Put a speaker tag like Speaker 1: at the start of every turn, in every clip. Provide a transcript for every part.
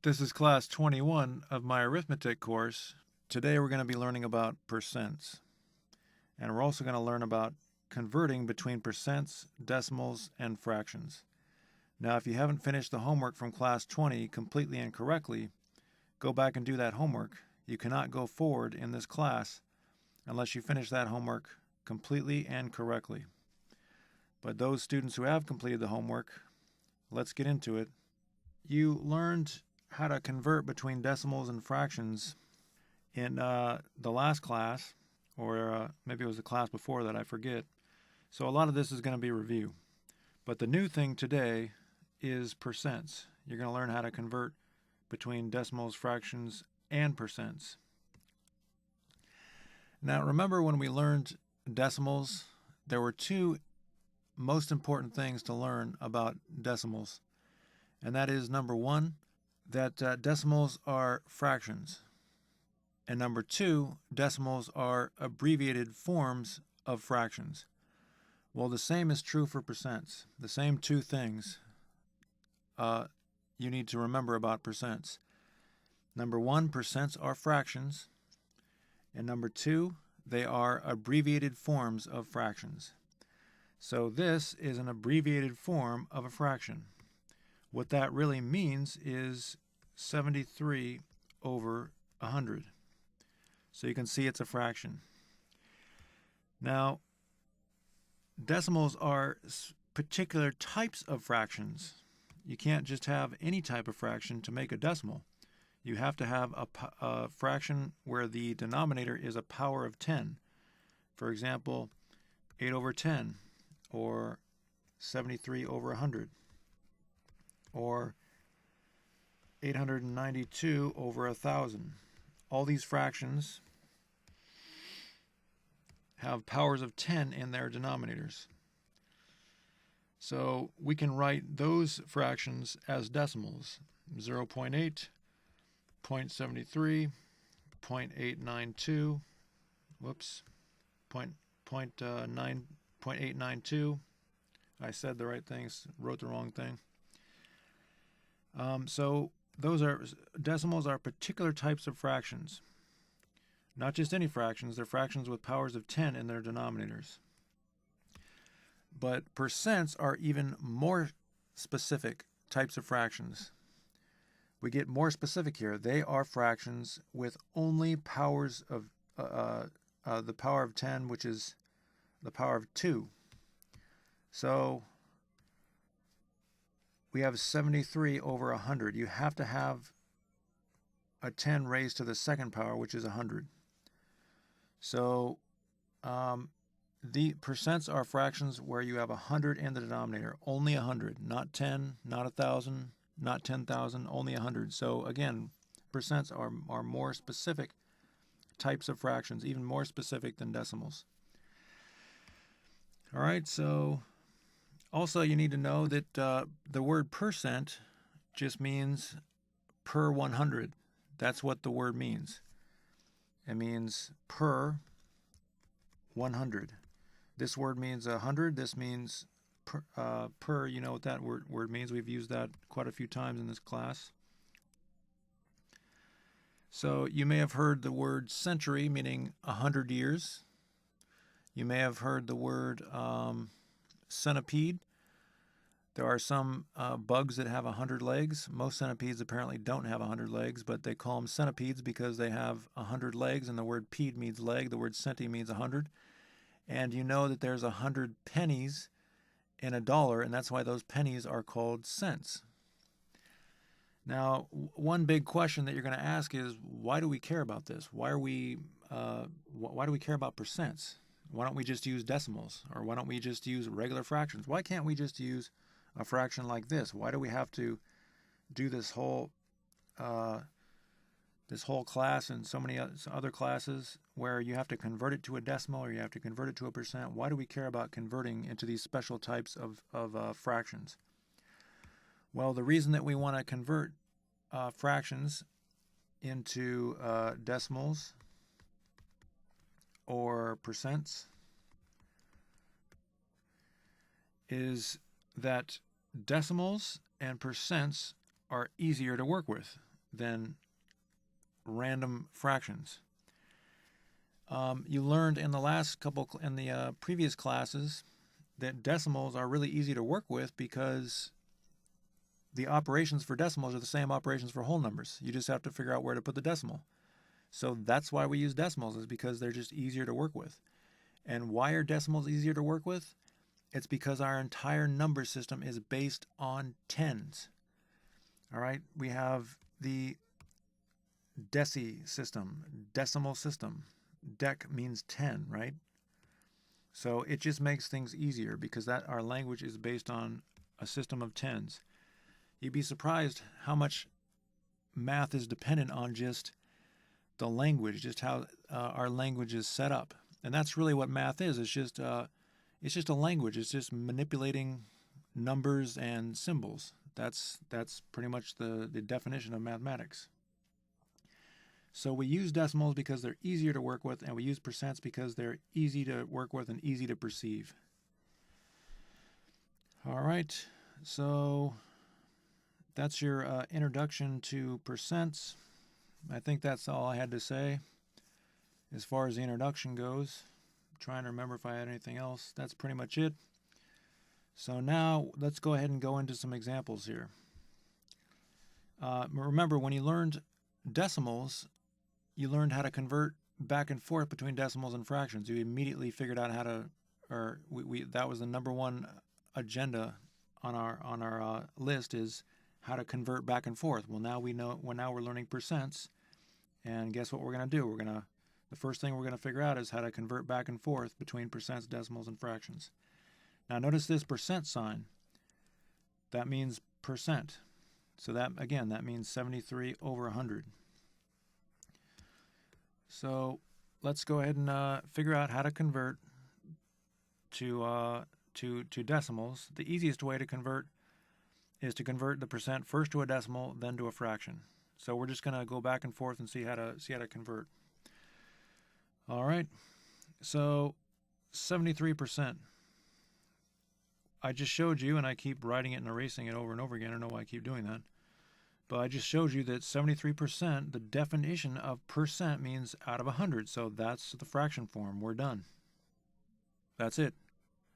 Speaker 1: This is class 21 of my arithmetic course. Today we're going to be learning about percents. And we're also going to learn about converting between percents, decimals, and fractions. Now, if you haven't finished the homework from class 20 completely and correctly, go back and do that homework. You cannot go forward in this class unless you finish that homework completely and correctly. But those students who have completed the homework, let's get into it. You learned how to convert between decimals and fractions in the last class, or maybe it was the class before that, I forget. So a lot of this is going to be review. But the new thing today is percents. You're going to learn how to convert between decimals, fractions, and percents. Now remember when we learned decimals, there were two most important things to learn about decimals. And that is, number one, that decimals are fractions. And number two, decimals are abbreviated forms of fractions. Well, the same is true for percents. The same two things you need to remember about percents. Number one, percents are fractions. And number two, they are abbreviated forms of fractions. So this is an abbreviated form of a fraction. What that really means is 73 over 100. So you can see it's a fraction. Now, decimals are particular types of fractions. You can't just have any type of fraction to make a decimal. You have to have a fraction where the denominator is a power of 10. For example, 8 over 10, or 73 over 100, or 892 over 1,000. All these fractions have powers of 10 in their denominators. So we can write those fractions as decimals: 0.8, 0.73, 0.892, 0.892. I said the right things, wrote the wrong thing. So decimals are particular types of fractions. Not just any fractions, they're fractions with powers of 10 in their denominators. But percents are even more specific types of fractions. We get more specific here. They are fractions with only powers of the power of 10, which is the power of 2. So we have 73 over 100. You have to have a 10 raised to the second power, which is 100. So the percents are fractions where you have 100 in the denominator, only 100, not 10, not 1,000, not 10,000, only 100. So again, percents are more specific types of fractions, even more specific than decimals. All right, so also you need to know that the word percent just means per 100. That's what the word means. It means per 100. This word means 100. This means per. You know what that word means. We've used that quite a few times in this class. So you may have heard the word century, meaning 100 years. You may have heard the word centipede. There are some bugs that have 100 legs. Most centipedes apparently don't have 100 legs, but they call them centipedes because they have 100 legs, and the word pede means leg. The word centi means 100. And you know that there's 100 pennies in a dollar, and that's why those pennies are called cents. Now, one big question that you're going to ask is, why do we care about this? Why do we care about percents? Why don't we just use decimals? Or why don't we just use regular fractions? Why can't we just use a fraction like this? Why do we have to do this whole class and so many other classes where you have to convert it to a decimal or you have to convert it to a percent? Why do we care about converting into these special types of fractions? Well, the reason that we want to convert fractions into decimals or percents is that decimals and percents are easier to work with. than random fractions. You learned in the previous classes that decimals are really easy to work with because the operations for decimals are the same operations for whole numbers. You just have to figure out where to put the decimal. So that's why we use decimals, is because they're just easier to work with. And why are decimals easier to work with? It's because our entire number system is based on tens. All right, we have the decimal system. Dec means 10, right? So it just makes things easier because our language is based on a system of tens. You'd be surprised how much math is dependent on just the language, just how our language is set up. And that's really what math is. It's just a language. It's just manipulating numbers and symbols. That's pretty much the definition of mathematics. So we use decimals because they're easier to work with, and we use percents because they're easy to work with and easy to perceive. All right, so that's your introduction to percents. I think that's all I had to say as far as the introduction goes. I'm trying to remember if I had anything else. That's pretty much it. So now let's go ahead and go into some examples here. Remember, when you learned decimals, you learned how to convert back and forth between decimals and fractions. You immediately figured out how to, that was the number one agenda on our list, is how to convert back and forth. Well, now we're learning percents, and guess what we're going to do? The first thing we're going to figure out is how to convert back and forth between percents, decimals, and fractions. Now notice this percent sign. That means percent. So that means 73 over 100. So let's go ahead and figure out how to convert to decimals. The easiest way to convert is to convert the percent first to a decimal, then to a fraction. So we're just going to go back and forth and see how to convert. All right. So 73%. I just showed you, and I keep writing it and erasing it over and over again. I don't know why I keep doing that. But I just showed you that 73%, the definition of percent means out of 100. So that's the fraction form. We're done. That's it.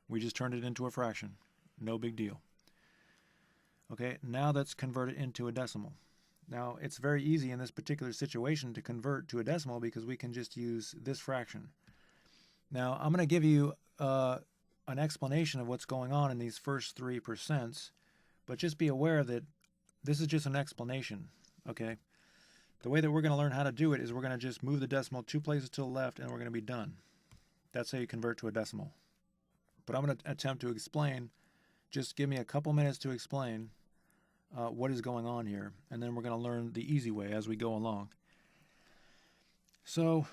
Speaker 1: We just turned it into a fraction. No big deal. Okay, now let's convert it into a decimal. Now, it's very easy in this particular situation to convert to a decimal because we can just use this fraction. Now, I'm going to give you an explanation of what's going on in these first 3%, but just be aware that this is just an explanation, okay? The way that we're going to learn how to do it is we're going to just move the decimal 2 places to the left, and we're going to be done. That's how you convert to a decimal. But I'm going to attempt to explain. Just give me a couple minutes to explain what is going on here, and then we're going to learn the easy way as we go along. So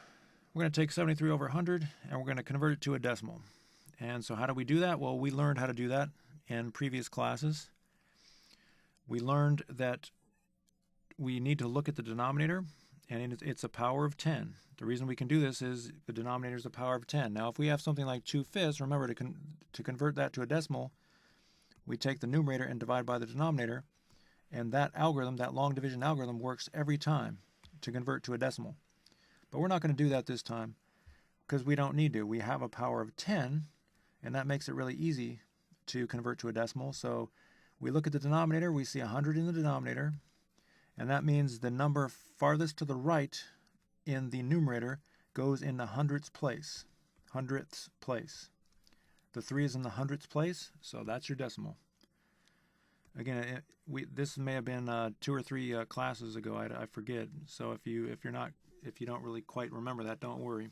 Speaker 1: we're going to take 73 over 100, and we're going to convert it to a decimal. And so how do we do that? Well, we learned how to do that in previous classes. We learned that we need to look at the denominator, and it's a power of 10. The reason we can do this is the denominator is a power of 10. Now, if we have something like 2/5, remember to convert that to a decimal, we take the numerator and divide by the denominator, and that algorithm, that long division algorithm, works every time to convert to a decimal. But we're not going to do that this time because we don't need to. We have a power of 10, and that makes it really easy to convert to a decimal. So we look at the denominator, we see 100 in the denominator, and that means the number farthest to the right in the numerator goes in the hundredths place. The 3 is in the hundredths place, so that's your decimal. Again, this may have been 2 or 3 classes ago. I forget. So if you don't really quite remember that, don't worry.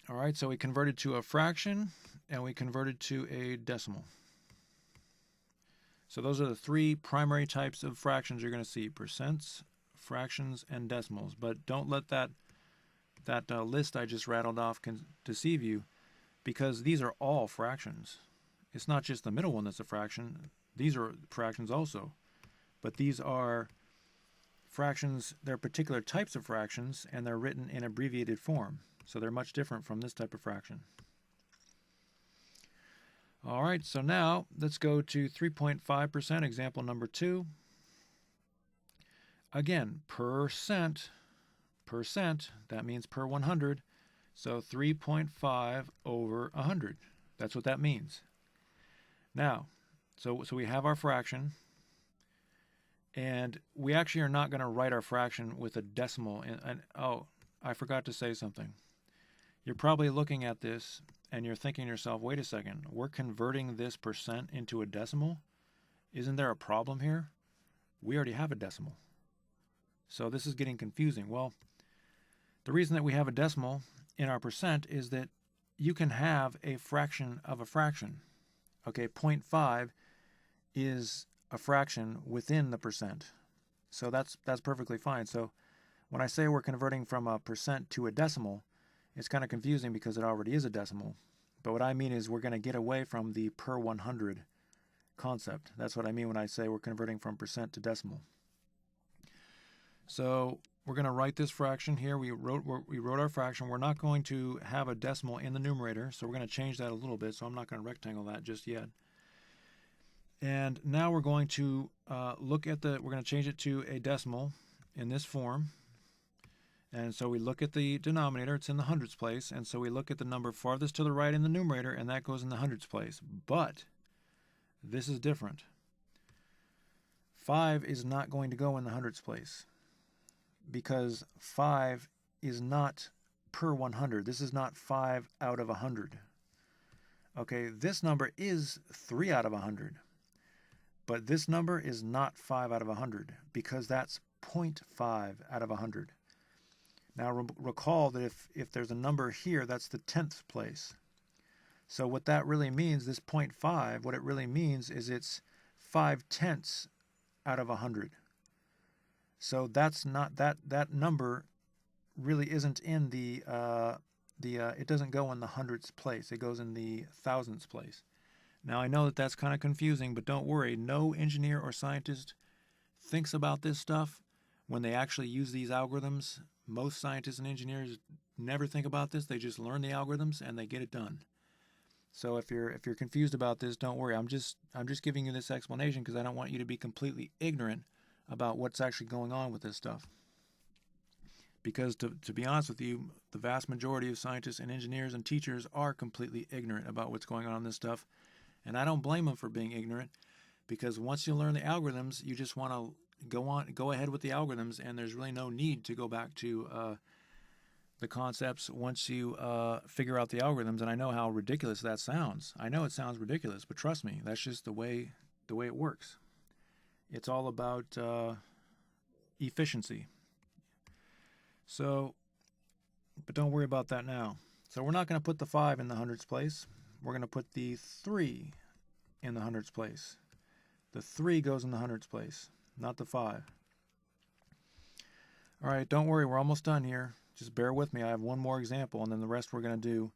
Speaker 1: All right, so we converted to a fraction, and we converted to a decimal. So those are the 3 primary types of fractions you're going to see: percents, fractions, and decimals. But don't let that list I just rattled off deceive you, because these are all fractions. It's not just the middle one that's a fraction. These are fractions also. But these are fractions. They're particular types of fractions, and they're written in abbreviated form. So they're much different from this type of fraction. All right, so now let's go to 3.5%, example number 2. Again, percent, that means per 100. So 3.5 over 100. That's what that means. Now, so we have our fraction. And we actually are not going to write our fraction with a decimal. And oh, I forgot to say something. You're probably looking at this and you're thinking to yourself, wait a second, we're converting this percent into a decimal? Isn't there a problem here? We already have a decimal. So this is getting confusing. Well, the reason that we have a decimal in our percent is that you can have a fraction of a fraction. Okay, 0.5 is a fraction within the percent. So that's perfectly fine. So when I say we're converting from a percent to a decimal, it's kind of confusing because it already is a decimal. But what I mean is we're going to get away from the per 100 concept. That's what I mean when I say we're converting from percent to decimal. So we're going to write this fraction here. We wrote our fraction. We're not going to have a decimal in the numerator, so we're going to change that a little bit. So I'm not going to rectangle that just yet. And now we're going to we're going to change it to a decimal in this form. And so we look at the denominator, it's in the hundreds place, and so we look at the number farthest to the right in the numerator, and that goes in the hundreds place. But this is different. 5 is not going to go in the hundreds place because 5 is not per 100. This is not 5 out of 100. Okay, this number is 3 out of 100. But this number is not 5 out of 100 because that's 0.5 out of 100. Now recall that if there's a number here, that's the 10th place. So what that really means, this 0.5, what it really means is it's 5/10 out of 100. So that's not that number really isn't in it doesn't go in the hundredths place. It goes in the thousandths place. Now I know that that's kind of confusing, but don't worry. No engineer or scientist thinks about this stuff when they actually use these algorithms. Most scientists and engineers never think about this. They just learn the algorithms and they get it done. So if you're confused about this, don't worry. I'm just giving you this explanation because I don't want you to be completely ignorant about what's actually going on with this stuff. Because to be honest with you, the vast majority of scientists and engineers and teachers are completely ignorant about what's going on in this stuff. And I don't blame them for being ignorant because once you learn the algorithms, you just want to go ahead with the algorithms, and there's really no need to go back to the concepts once you figure out the algorithms. And I know how ridiculous that sounds. I know it sounds ridiculous, but trust me, that's just the way it works. It's all about efficiency. So, but don't worry about that now. So we're not going to put the 5 in the hundreds place. We're going to put the 3 in the hundreds place. The 3 goes in the hundreds place, not the 5. All right, don't worry, we're almost done here. Just bear with me. I have one more example, and then the rest we're going to do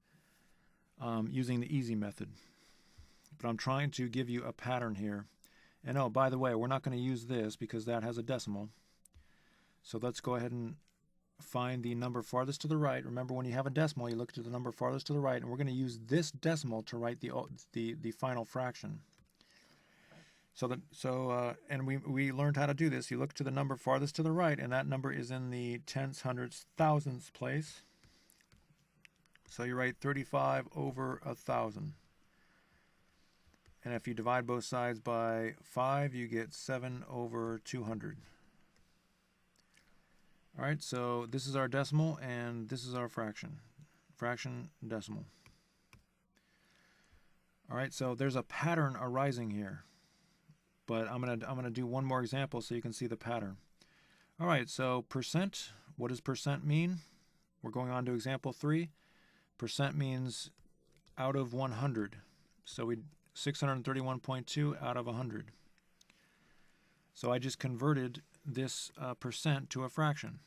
Speaker 1: using the easy method. But I'm trying to give you a pattern here. And oh, by the way, we're not going to use this because that has a decimal. So let's go ahead and find the number farthest to the right. Remember, when you have a decimal, you look to the number farthest to the right, and we're going to use this decimal to write the final fraction. And we learned how to do this. You look to the number farthest to the right, and that number is in the tenths, hundredths, thousandths place. So you write 35 over 1,000. And if you divide both sides by 5, you get 7 over 200. All right, so this is our decimal, and this is our fraction. Fraction, decimal. All right, so there's a pattern arising here. But I'm gonna do one more example so you can see the pattern. All right, so percent. What does percent mean? We're going on to example 3. Percent means out of 100. So 631.2 out of 100. So I just converted this percent to a fraction.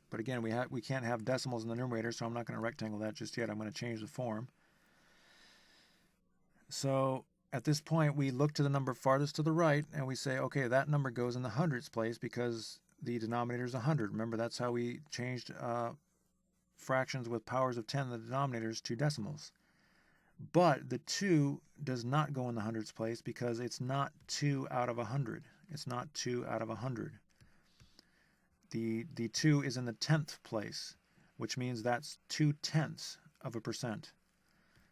Speaker 1: But again, we can't have decimals in the numerator, so I'm not going to rectangle that just yet. I'm going to change the form. So at this point, we look to the number farthest to the right, and we say, okay, that number goes in the hundreds place because the denominator is 100. Remember, that's how we changed fractions with powers of 10 in the denominators to decimals. But the 2 does not go in the hundreds place because it's not 2 out of 100. It's not 2 out of 100. The 2 is in the 10th place, which means that's 2/10 of a percent.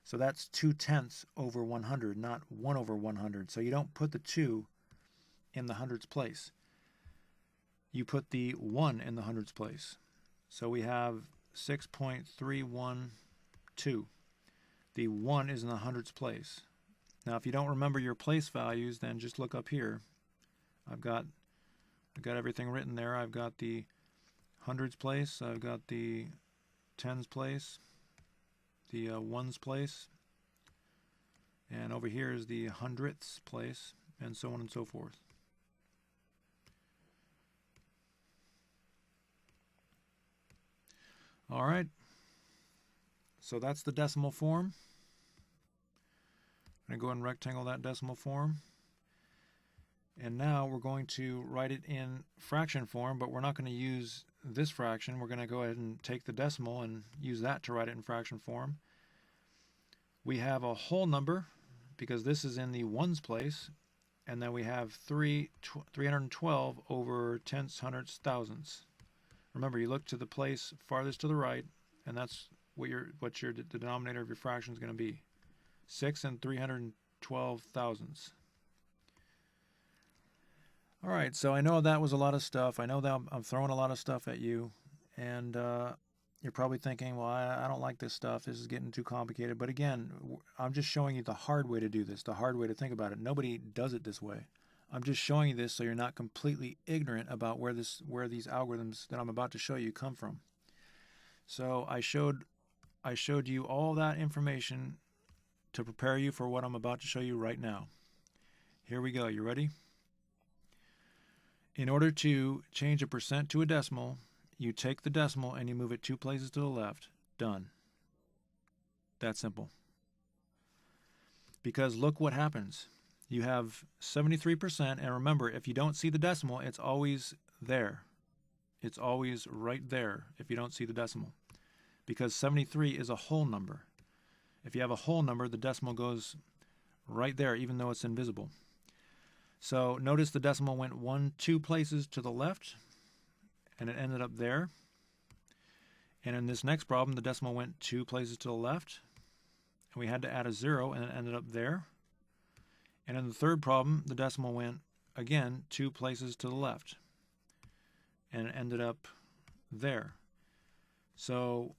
Speaker 1: So that's 2/10 over 100, not 1 over 100. So you don't put the 2 in the hundreds place. You put the 1 in the hundreds place. So we have 6.312. The 1 is in the hundreds place. Now if you don't remember your place values, then just look up here. I've got everything written there. I've got the hundreds place, I've got the tens place, the ones place, and over here is the hundredths place, and so on and so forth. All right, so that's the decimal form. I'm going to go ahead and rectangle that decimal form. And now we're going to write it in fraction form, but we're not going to use this fraction. We're going to go ahead and take the decimal and use that to write it in fraction form. We have a whole number because this is in the ones place, and then we have 312 over tenths, hundredths, thousandths. Remember, you look to the place farthest to the right, and that's what the denominator of your fraction is going to be. 6 and 312 thousandths. All right, so I know that was a lot of stuff. I know that I'm throwing a lot of stuff at you, and you're probably thinking, well, I don't like this stuff. This is getting too complicated. But again, I'm just showing you the hard way to do this, the hard way to think about it. Nobody does it this way. I'm just showing you this so you're not completely ignorant about where these algorithms that I'm about to show you come from. So I showed you all that information to prepare you for what I'm about to show you right now. Here we go. You ready? In order to change a percent to a decimal, you take the decimal and you move it 2 places to the left. Done. That simple. Because look what happens. You have 73%, and remember, if you don't see the decimal, it's always there. It's always right there if you don't see the decimal. Because 73 is a whole number. If you have a whole number, the decimal goes right there, even though it's invisible. So notice the decimal went 2 places to the left, and it ended up there. And in this next problem, the decimal went 2 places to the left, and we had to add a 0, and it ended up there. And in the third problem, the decimal went, again, 2 places to the left, and it ended up there. So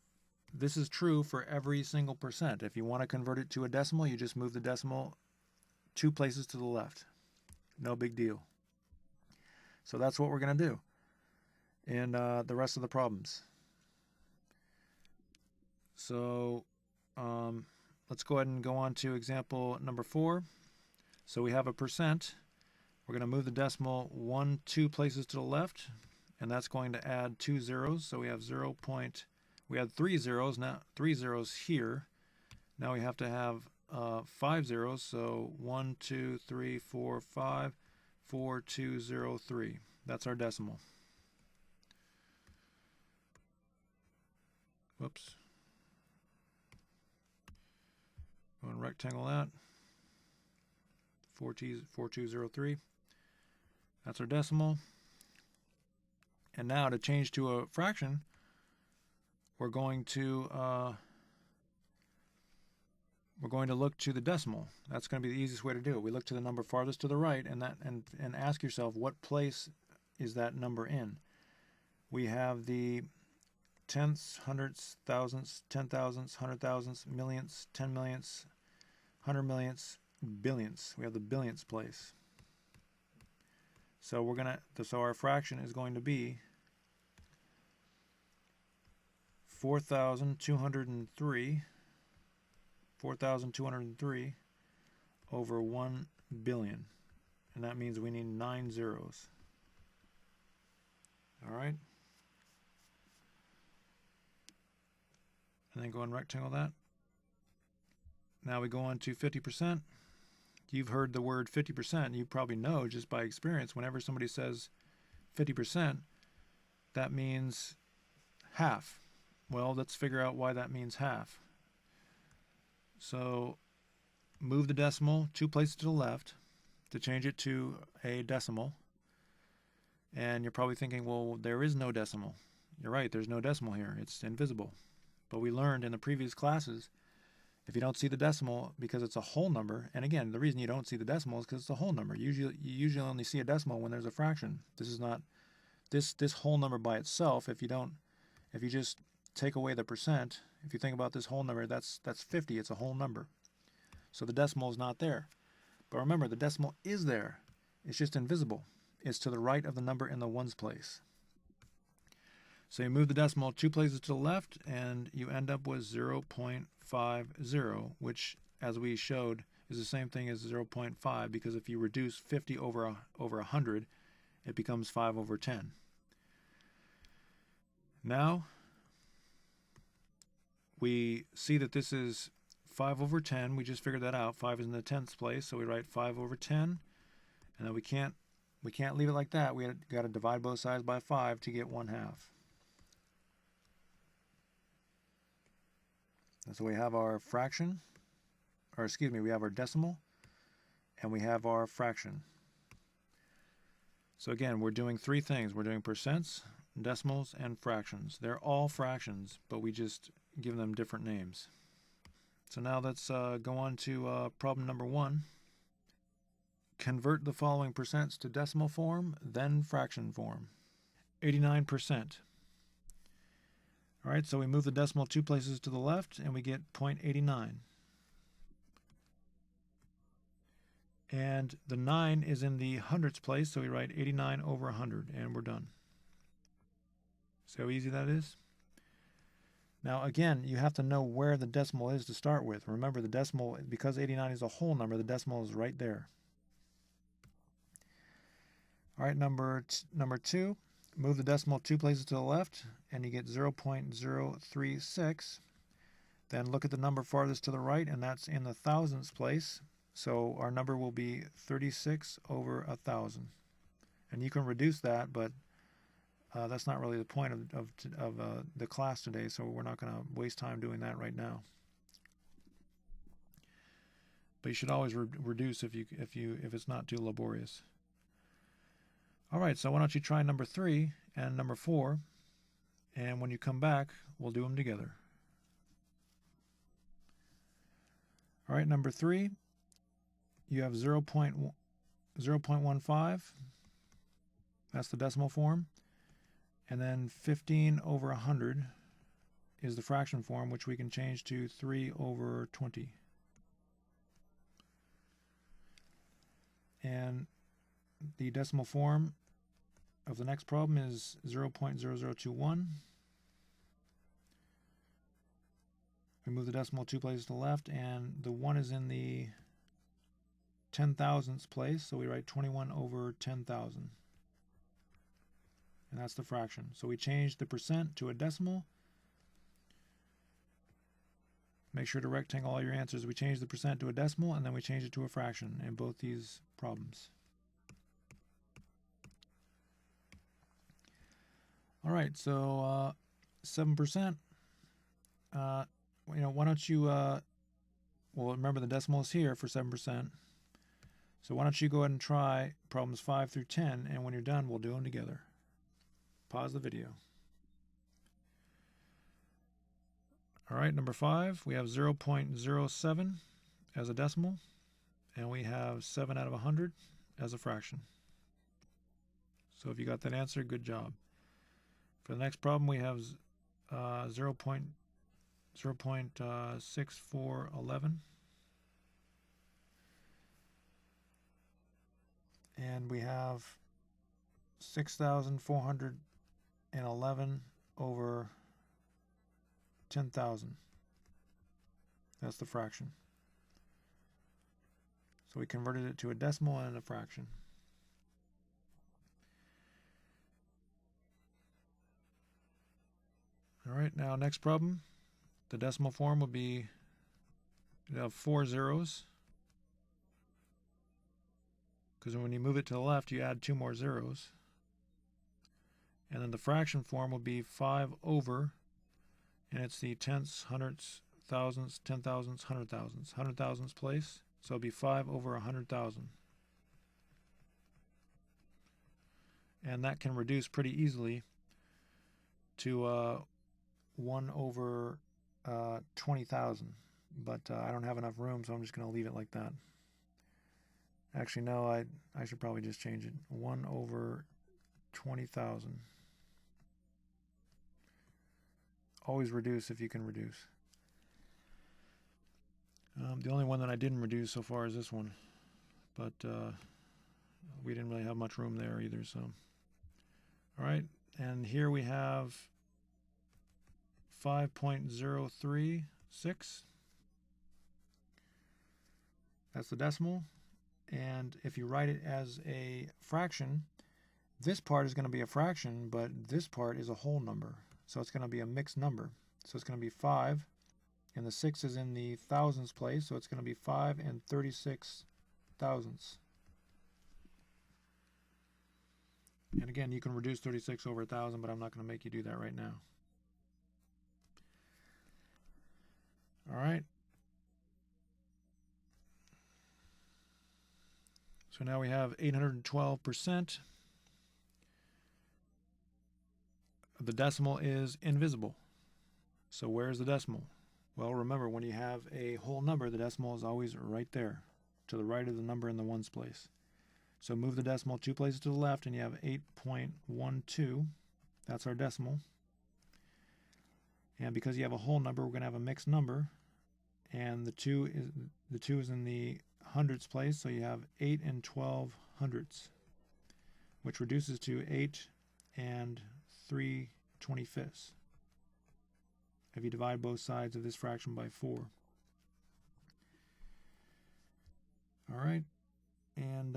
Speaker 1: this is true for every single percent. If you want to convert it to a decimal, you just move the decimal 2 places to the left. No big deal. So that's what we're going to do in the rest of the problems. So let's go ahead and go on to example number 4. So we have a percent. We're going to move the decimal 2 places to the left, and that's going to add 2 zeros. So we have we had 3 zeros, now 3 zeros here. Now we have to have 5 zeros, so 1, 2, 3, 4, 5, 4, 2, 0, 3. That's our decimal. Whoops. Go and rectangle that. 4203. That's our decimal. And now to change to a fraction, we're going to look to the decimal. That's going to be the easiest way to do it. We look to the number farthest to the right, and ask yourself, what place is that number in? We have the tenths, hundredths, thousandths, 10 thousandths, 100 thousandths, millionths, 10 millionths, 100 millionths, billionths. We have the billionths place. So our fraction is going to be 4,203 over 1 billion. And that means we need 9 zeros. All right? And then go and rectangle that. Now we go on to 50%. You've heard the word 50%. You probably know just by experience, whenever somebody says 50%, that means half. Well, let's figure out why that means half. So move the decimal 2 places to the left to change it to a decimal. And you're probably thinking, well, there is no decimal. You're right, there's no decimal here. It's invisible. But we learned in the previous classes, if you don't see the decimal because it's a whole number, and again, the reason you don't see the decimal is because it's a whole number. You usually only see a decimal when there's a fraction. This is not this whole number by itself. If you just take away the percent, if you think about this whole number, that's 50. It's a whole number. So the decimal is not there. But remember, the decimal is there. It's just invisible. It's to the right of the number in the ones place. So you move the decimal 2 places to the left, and you end up with 0.50, which, as we showed, is the same thing as 0.5, because if you reduce 50 over 100, it becomes 5 over 10. Now, we see that this is 5 over 10. We just figured that out. 5 is in the tenths place, so we write 5 over 10, and then we can't leave it like that. We got to divide both sides by 5 to get 1/2. And so we have our fraction, or excuse me, we have our decimal, and we have our fraction. So again, we're doing 3 things. We're doing percents, decimals, and fractions. They're all fractions, but we just give them different names. So now let's go on to problem number 1. Convert the following percents to decimal form, then fraction form. 89%. All right, so we move the decimal 2 places to the left, and we get 0.89. And the 9 is in the hundredths place, so we write 89 over 100, and we're done. See how easy that is? Now, again, you have to know where the decimal is to start with. Remember, the decimal, because 89 is a whole number, the decimal is right there. All right, number 2. Move the decimal 2 places to the left, and you get 0.036. Then look at the number farthest to the right, and that's in the thousandths place. So our number will be 36 over 1,000. And you can reduce that, but that's not really the point of the class today, so we're not going to waste time doing that right now. But you should always reduce if it's not too laborious. All right, so why don't you try number 3 and number 4, and when you come back, we'll do them together. All right, number 3, you have 0.15. That's the decimal form. And then 15 over 100 is the fraction form, which we can change to 3 over 20. And the decimal form of the next problem is 0.0021. We move the decimal 2 places to the left, and the 1 is in the 10,000ths place, so we write 21 over 10,000. And that's the fraction. So we change the percent to a decimal. Make sure to rectangle all your answers. We change the percent to a decimal, and then we change it to a fraction in both these problems. All right, so 7%. Why don't you, well, remember the decimal is here for 7%. So why don't you go ahead and try problems 5 through 10, and when you're done, we'll do them together. Pause the video. All right, number 5, we have 0.07 as a decimal, and we have 7 out of 100 as a fraction. So if you got that answer, good job. For the next problem, we have 0.6411. And we have 6,411 over 10,000. That's the fraction. So we converted it to a decimal and a fraction. All right, now next problem. The decimal form would be, you have 4 zeros, because when you move it to the left, you add 2 more zeros. And then the fraction form will be 5 over, and it's the tenths, hundredths, thousandths, 10,000ths, 100,000ths. 100,000ths place, so it'll be 5 over 100,000. And that can reduce pretty easily to 1 over 20,000. But I don't have enough room, so I'm just going to leave it like that. Actually, no, I should probably just change it. 1 over 20,000. Always reduce if you can reduce. The only one that I didn't reduce so far is this one. But we didn't really have much room there either, so. All right, and here we have 5.036. That's the decimal. And if you write it as a fraction, this part is going to be a fraction, but this part is a whole number. So it's going to be a mixed number. So it's going to be 5, and the 6 is in the thousands place, so it's going to be 5 and 36 thousandths. And again, you can reduce 36 over 1,000, but I'm not going to make you do that right now. All right. So now we have 812%. The decimal is invisible. So where's the decimal? Well, remember, when you have a whole number, the decimal is always right there, to the right of the number in the ones place. So move the decimal 2 places to the left, and you have 8.12. That's our decimal. And because you have a whole number, we're going to have a mixed number. And the 2 is in the hundredths place, so you have 8 and 12 hundredths, which reduces to 8 and 3/25 if you divide both sides of this fraction by 4. All right, and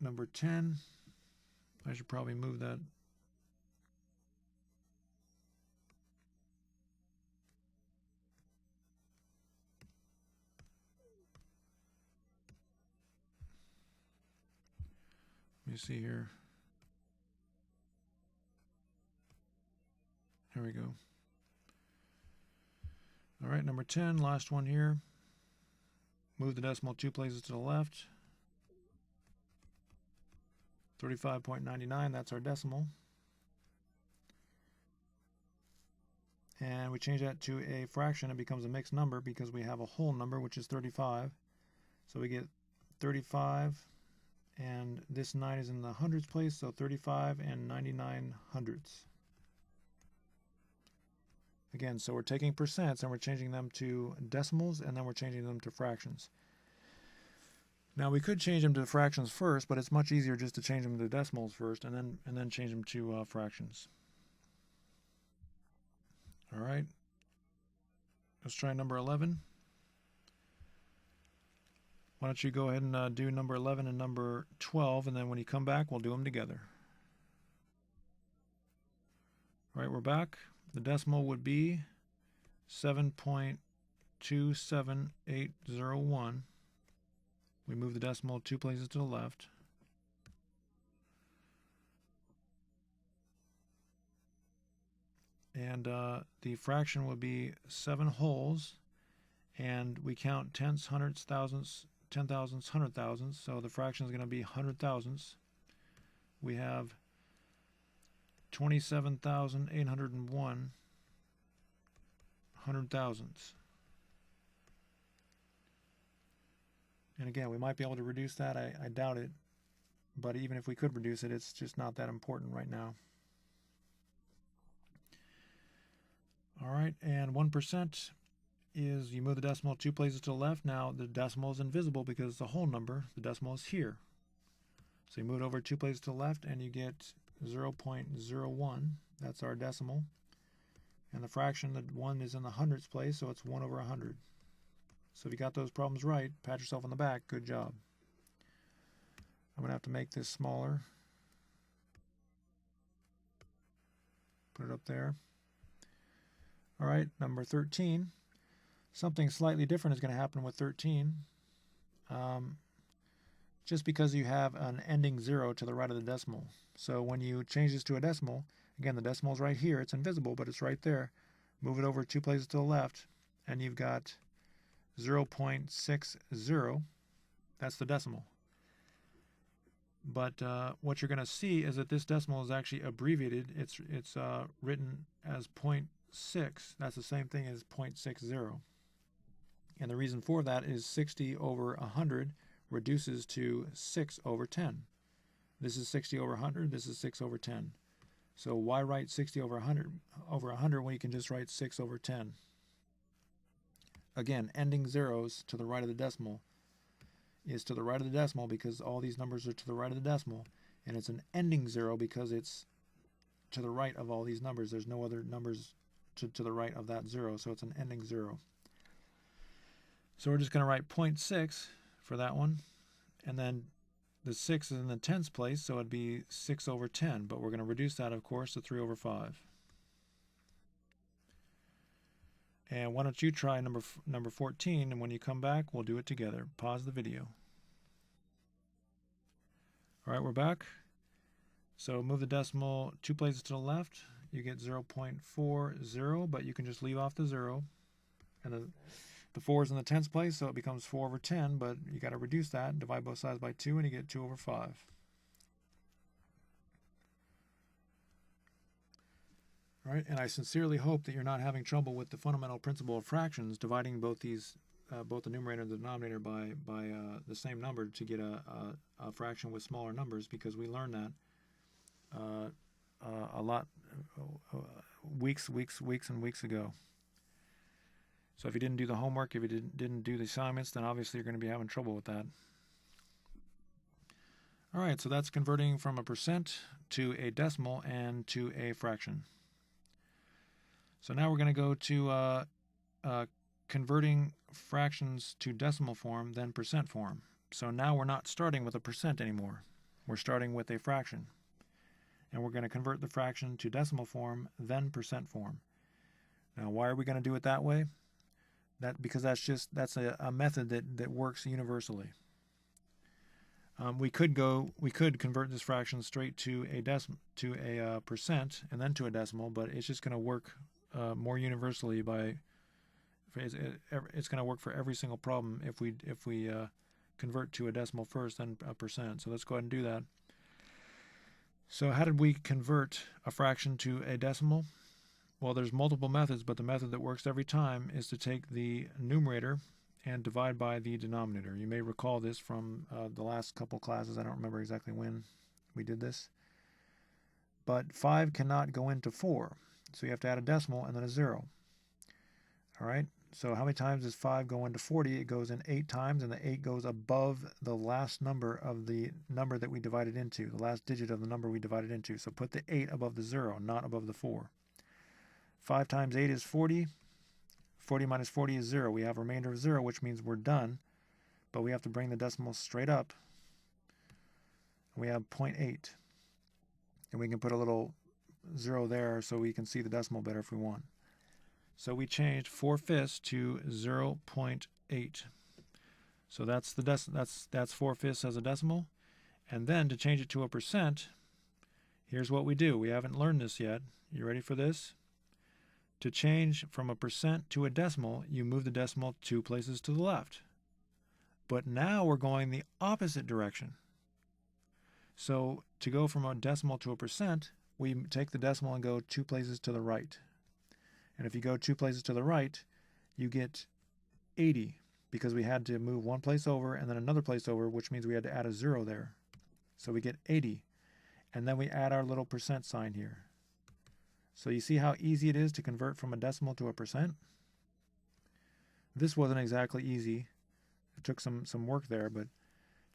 Speaker 1: number 10, I should probably move that. Let me see here. There we go. All right, number 10, last one here. Move the decimal 2 places to the left. 35.99, that's our decimal. And we change that to a fraction. It becomes a mixed number because we have a whole number, which is 35. So we get 35, and this 9 is in the hundredths place, so 35 and 99 hundredths. Again, so we're taking percents and we're changing them to decimals, and then we're changing them to fractions. Now we could change them to fractions first, but it's much easier just to change them to decimals first, and then change them to fractions. All right, let's try number 11. Why don't you go ahead and do number 11 and number 12, and then when you come back, we'll do them together. All right, we're back. The decimal would be 7.27801. We move the decimal 2 places to the left. And the fraction would be 7 wholes, and we count tenths, hundredths, thousandths, 10 thousandths, 100 thousandths, so the fraction is going to be 100 thousandths. We have 27,801 100 thousandths. And again, we might be able to reduce that. I doubt it. But even if we could reduce it, it's just not that important right now. All right, and 1% is you move the decimal 2 places to the left. Now the decimal is invisible because it's a whole number. The decimal is here. So you move it over 2 places to the left, and you get 0.01. That's our decimal. And the fraction, the 1 is in the hundredths place, so it's 1 over 100. So if you got those problems right, pat yourself on the back. Good job. I'm going to have to make this smaller. Put it up there. All right, number 13. Something slightly different is going to happen with 13. Just because you have an ending 0 to the right of the decimal. So when you change this to a decimal, again, the decimal is right here. It's invisible, but it's right there. Move it over 2 places to the left, and you've got 0.60. That's the decimal. But what you're going to see is that this decimal is actually abbreviated. It's written as 0.6. That's the same thing as 0.60. And the reason for that is 60 over 100 reduces to 6 over 10. This is 60 over 100. This is 6 over 10. So why write 60 over 100 when you can just write 6 over 10? Again, ending zeros to the right of the decimal is to the right of the decimal because all these numbers are to the right of the decimal, and it's an ending zero because it's to the right of all these numbers. There's no other numbers to the right of that zero, so it's an ending zero. So we're just going to write 0.6 for that one, and then the 6 is in the tens place, so it'd be 6 over 10, but we're going to reduce that, of course, to 3 over 5. And why don't you try number 14, and when you come back, we'll do it together. Pause the video. All right, we're back. So move the decimal 2 places to the left. You get 0.40, but you can just leave off the 0. And the 4 is in the tens place, so it becomes 4 over 10, but you got to reduce that. Divide both sides by 2, and you get 2 over 5. All right, and I sincerely hope that you're not having trouble with the fundamental principle of fractions, dividing both these, both the numerator and the denominator by the same number to get a fraction with smaller numbers, because we learned that a lot weeks and weeks ago. So if you didn't do the homework, if you didn't do the assignments, then obviously you're going to be having trouble with that. All right, so that's converting from a percent to a decimal and to a fraction. So now we're going to go to converting fractions to decimal form, then percent form. So now we're not starting with a percent anymore. We're starting with a fraction. And we're going to convert the fraction to decimal form, then percent form. Now, why are we going to do it that way? Because that's a method that works universally. We could convert this fraction straight to a percent and then to a decimal, but it's just going to work more universally it's going to work for every single problem if we convert to a decimal first, then a percent. So let's go ahead and do that. So how did we convert a fraction to a decimal? Well, there's multiple methods, but the method that works every time is to take the numerator and divide by the denominator. You may recall this from the last couple classes. I don't remember exactly when we did this. But 5 cannot go into 4. So you have to add a decimal and then a 0. All right, so how many times does 5 go into 40? It goes in 8 times, and the 8 goes above the last number of the number that we divided into, the last digit of the number we divided into. So put the 8 above the 0, not above the 4. 5 times 8 is 40. 40 minus 40 is 0. We have a remainder of 0, which means we're done, but we have to bring the decimal straight up. We have 0.8, and we can put a little 0 there so we can see the decimal better if we want. So we changed 4/5 to 0.8. So that's 4/5 as a decimal. And then to change it to a percent, here's what we do. We haven't learned this yet. You ready for this? To change from a percent to a decimal, you move the decimal 2 places to the left. But now we're going the opposite direction. So to go from a decimal to a percent, we take the decimal and go 2 places to the right. And if you go 2 places to the right, you get 80, because we had to move 1 place over and then another place over, which means we had to add a 0 there. So we get 80. And then we add our little percent sign here. So you see how easy it is to convert from a decimal to a percent? This wasn't exactly easy. It took some work there, but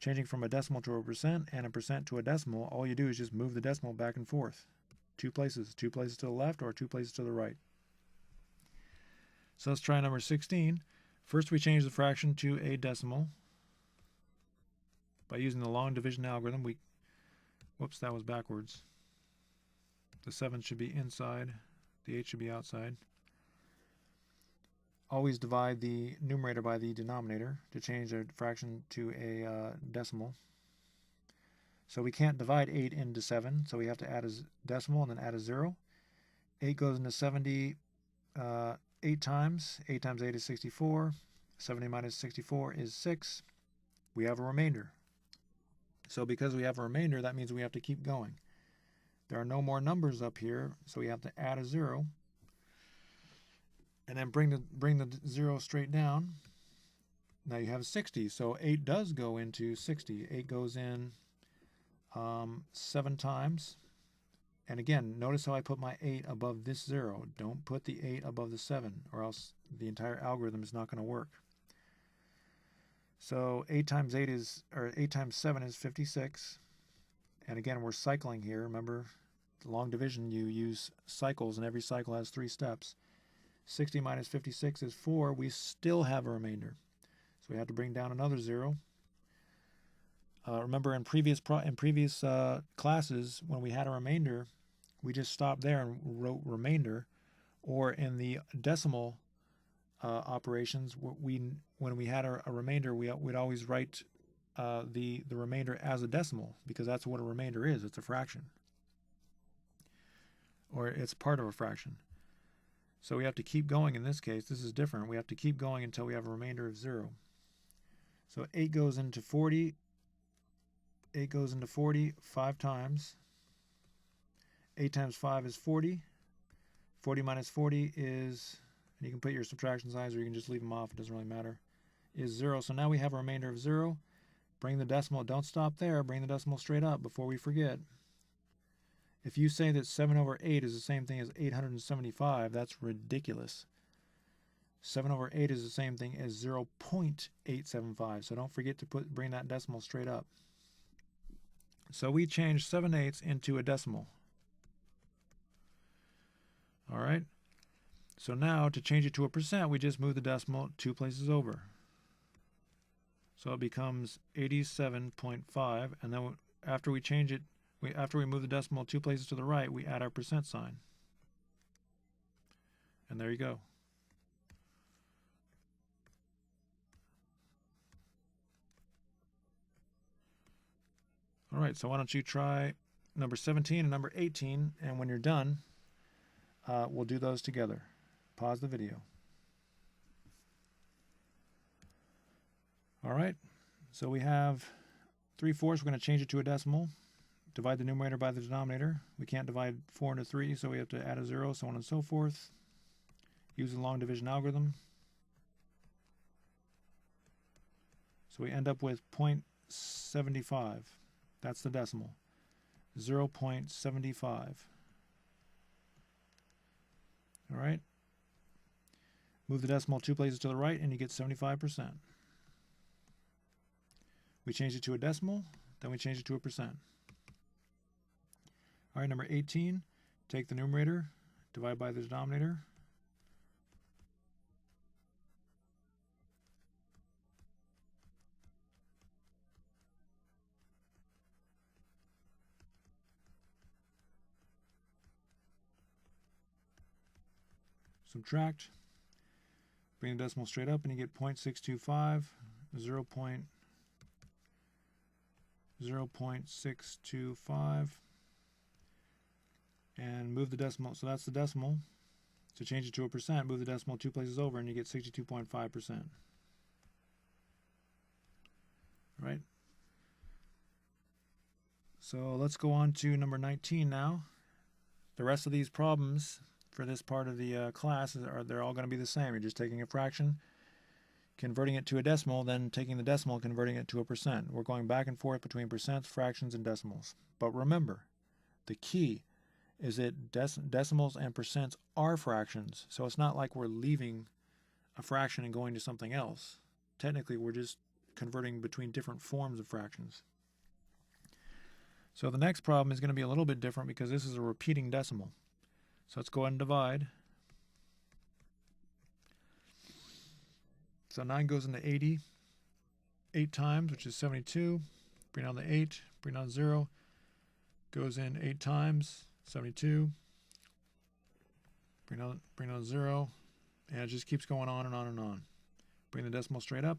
Speaker 1: changing from a decimal to a percent and a percent to a decimal, all you do is just move the decimal back and forth. 2 places to the left or 2 places to the right. So let's try number 16. First, we change the fraction to a decimal by using the long division algorithm. Whoops, that was backwards. The 7 should be inside, the 8 should be outside. Always divide the numerator by the denominator to change a fraction to a decimal. So we can't divide 8 into 7, so we have to add a decimal and then add a 0. 8 goes into 70 8 times. 8 times 8 is 64. 70 minus 64 is 6. We have a remainder. So because we have a remainder, that means we have to keep going. There are no more numbers up here, so we have to add a 0. And then bring the 0 straight down. Now you have 60, so 8 does go into 60. 8 goes in 7 times. And again, notice how I put my 8 above this 0. Don't put the 8 above the 7, or else the entire algorithm is not going to work. So 8 times 7 is 56. And again, we're cycling here. Remember, long division, you use cycles, and every cycle has 3 steps. 60 minus 56 is 4. We still have a remainder. So we have to bring down another 0. Remember in previous classes, when we had a remainder, we just stopped there and wrote remainder. Or in the decimal operations, when we had a remainder, we'd always write the remainder as a decimal, because that's what a remainder is. It's a fraction, or it's part of a fraction. So we have to keep going in this case. This is different. We have to keep going until we have a remainder of 0. So 8 goes into 40. 8 goes into 40 5 times. 8 times 5 is 40. 40 minus 40 is, and you can put your subtraction signs or you can just leave them off, it doesn't really matter, is 0. So now we have a remainder of 0. Bring the decimal, don't stop there, bring the decimal straight up before we forget. If you say that 7 over 8 is the same thing as 875, that's ridiculous. 7 over 8 is the same thing as 0.875, so don't forget to bring that decimal straight up. So we changed 7/8 into a decimal. All right. So now to change it to a percent, we just move the decimal 2 places over. So it becomes 87.5, and then after we change it, after we move the decimal 2 places to the right, we add our percent sign. And there you go. All right, so why don't you try number 17 and number 18, and when you're done, we'll do those together. Pause the video. All right, so we have 3/4. We're going to change it to a decimal. Divide the numerator by the denominator. We can't divide 4 into 3, so we have to add a 0, so on and so forth. Use the long division algorithm. So we end up with 0.75. That's the decimal. 0.75. All right. Move the decimal 2 places to the right, and you get 75%. We change it to a decimal, then we change it to a percent. All right, number 18, take the numerator, divide by the denominator. Subtract. Bring the decimal straight up, and you get 0.625, 0.625. And move the decimal, so that's the decimal. To change it to a percent, move the decimal 2 places over, and you get 62.5%. Right? So let's go on to number 19 now. The rest of these problems for this part of the class, they're all going to be the same. You're just taking a fraction, converting it to a decimal, then taking the decimal, converting it to a percent. We're going back and forth between percents, fractions, and decimals. But remember, the key is that decimals and percents are fractions. So it's not like we're leaving a fraction and going to something else. Technically, we're just converting between different forms of fractions. So the next problem is going to be a little bit different because this is a repeating decimal. So let's go ahead and divide. So 9 goes into 80 8 times, which is 72. Bring down the 8, bring down 0. Goes in 8 times, 72. Bring down 0. And it just keeps going on and on and on. Bring the decimal straight up.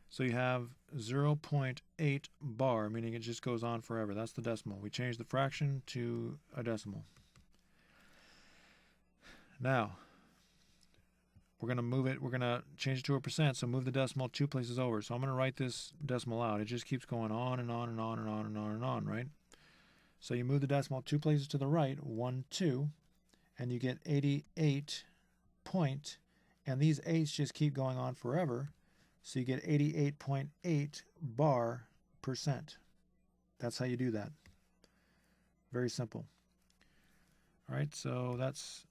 Speaker 1: So you have 0.8 bar, meaning it just goes on forever. That's the decimal. We change the fraction to a decimal. Now, we're going to move it, we're going to change it to a percent, so move the decimal 2 places over. So I'm going to write this decimal out. It just keeps going on and on and on and on and on and on, right? So you move the decimal 2 places to the right, 1, 2, and you get 88 point, and these 8s just keep going on forever, so you get 88.8 bar percent. That's how you do that. Very simple. All right, so that's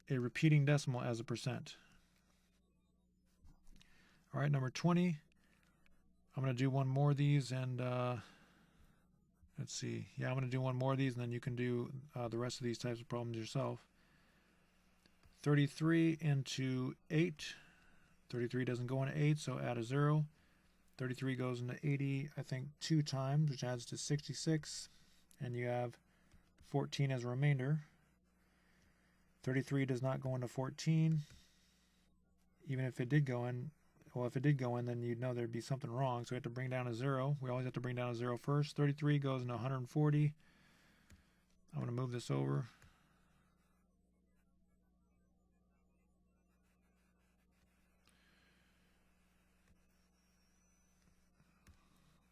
Speaker 1: a repeating decimal as a percent. All right, number 20. I'm going to do one more of these, and let's see. Yeah, I'm going to do one more of these, and then you can do the rest of these types of problems yourself. 33 into 8. 33 doesn't go into 8, so add a 0. 33 goes into 80, I think, 2 times, which adds to 66. And you have 14 as a remainder. 33 does not go into 14. Even if it did go in, well, if it did go in, then you'd know there'd be something wrong. So we have to bring down a 0. We always have to bring down a 0 first. 33 goes into 140. I'm going to move this over.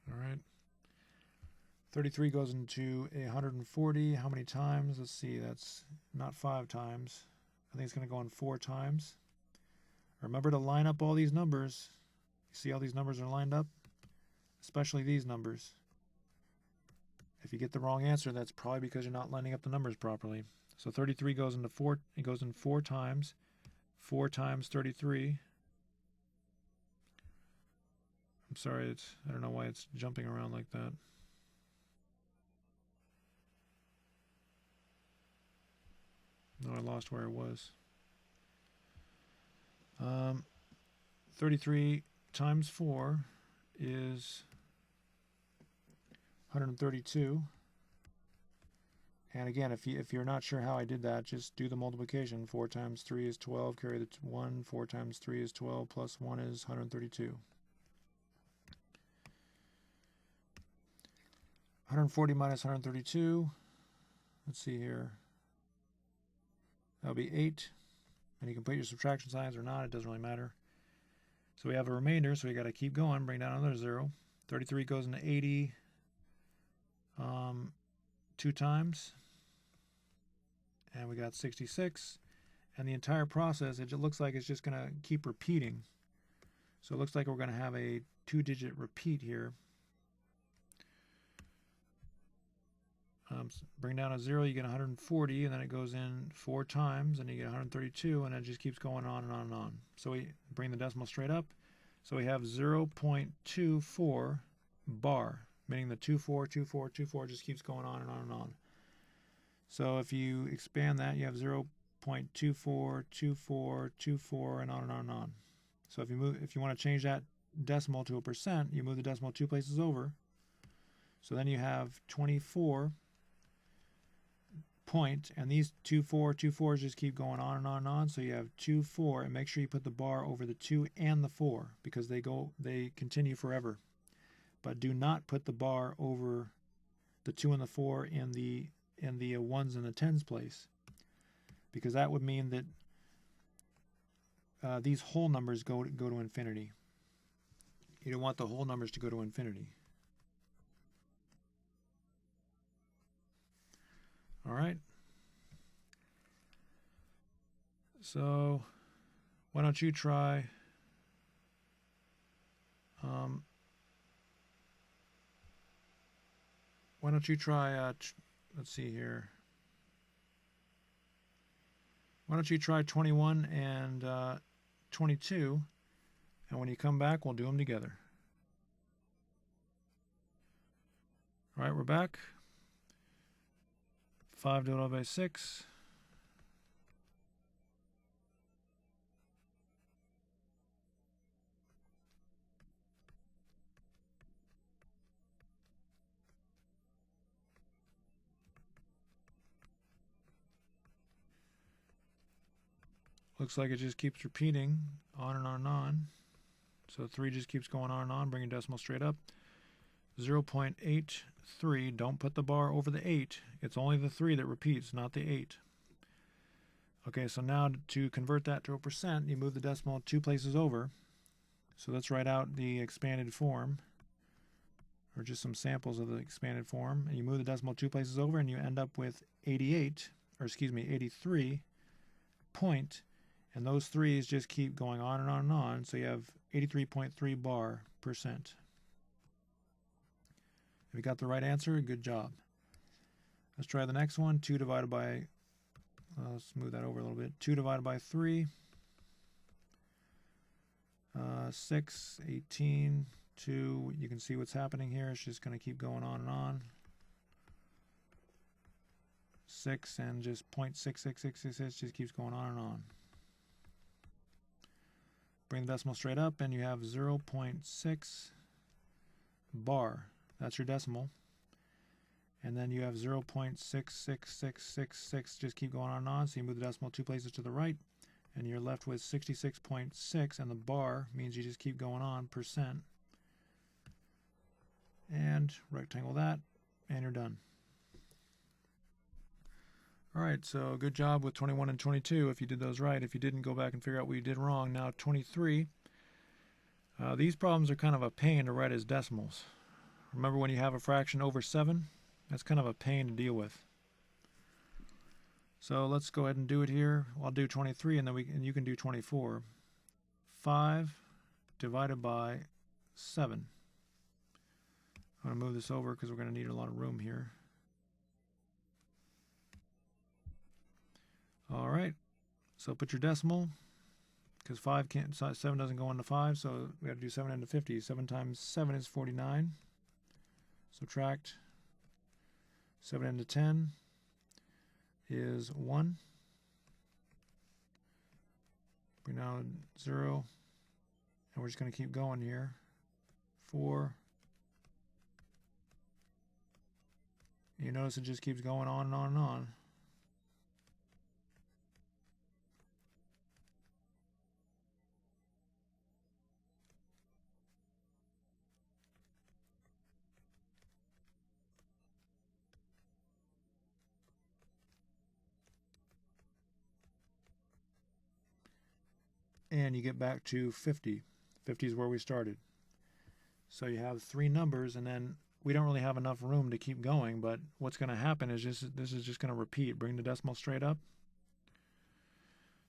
Speaker 1: All right. 33 goes into 140. How many times? Let's see. That's not 5 times. I think it's going to go in 4 times. Remember to line up all these numbers. You see how these numbers are lined up? Especially these numbers. If you get the wrong answer, that's probably because you're not lining up the numbers properly. So 33 goes into 4. It goes in 4 times. 4 times 33. I'm sorry, I don't know why it's jumping around like that. No, I lost where it was. 33 times 4 is 132. And again, if you're not sure how I did that, just do the multiplication. 4 times 3 is 12, carry the 1. 4 times 3 is 12, plus 1 is 132. 140 minus 132. Let's see here. That'll be 8. And you can put your subtraction signs or not, it doesn't really matter. So we have a remainder, so we got to keep going, bring down another 0. 33 goes into 80 2 times. And we got 66. And the entire process, it looks like it's just going to keep repeating. So it looks like we're going to have a 2-digit repeat here. Bring down a 0, you get 140, and then it goes in 4 times, and you get 132, and it just keeps going on and on and on. So we bring the decimal straight up. So we have 0.24 bar, meaning the 24, 24, 24 just keeps going on and on and on. So if you expand that, you have 0.24, 24, 24, and on and on and on. So if you want to change that decimal to a percent, you move the decimal 2 places over. So then you have 24 point, and these 24, 24s just keep going on and on and on. So you have 2, 4, and make sure you put the bar over the 2 and the 4 because they continue forever. But do not put the bar over the 2 and the 4 in the 1s and the 10s place, because that would mean that these whole numbers go to infinity. You don't want the whole numbers to go to infinity. All right. So why don't you try let's see here. Why don't you try 21 and 22, and when you come back, we'll do them together. All right, we're back. 5 divided by 6. Looks like it just keeps repeating on and on and on. So 3 just keeps going on and on. Bring your decimal straight up. 0.83. Don't put the bar over the 8. It's only the 3 that repeats, not the 8. Okay, so now to convert that to a percent, you move the decimal 2 places over. So let's write out the expanded form, or just some samples of the expanded form. And you move the decimal 2 places over, and you end up with 83 point, and those threes just keep going on and on and on. So you have 83.3 bar percent. If you got the right answer, good job. Let's try the next one. 2 divided by, let's move that over a little bit. 2 divided by 3. 6, 18, 2. You can see what's happening here. It's just going to keep going on and on. 6 and just 0.66666 just keeps going on and on. Bring the decimal straight up, and you have 0.6 bar. That's your decimal. And then you have 0.66666 just keep going on and on. So you move the decimal 2 places to the right, and you're left with 66.6, and the bar means you just keep going on, percent. And rectangle that, and you're done. All right, so good job with 21 and 22 if you did those right. If you didn't, go back and figure out what you did wrong. Now 23. These problems are kind of a pain to write as decimals. Remember when you have a fraction over 7? That's kind of a pain to deal with. So let's go ahead and do it here. I'll do 23, and then you can do 24. 5 divided by 7. I'm going to move this over because we're going to need a lot of room here. All right. So put your decimal, because 7 doesn't go into 5, so we have to do 7 into 50. 7 times 7 is 49. Subtract 7 into 10 is 1. Bring down 0, and we're just going to keep going here. 4. You notice it just keeps going on and on and on. And you get back to 50. 50 is where we started. So you have 3 numbers, and then we don't really have enough room to keep going, but what's going to happen is this is just going to repeat. Bring the decimal straight up.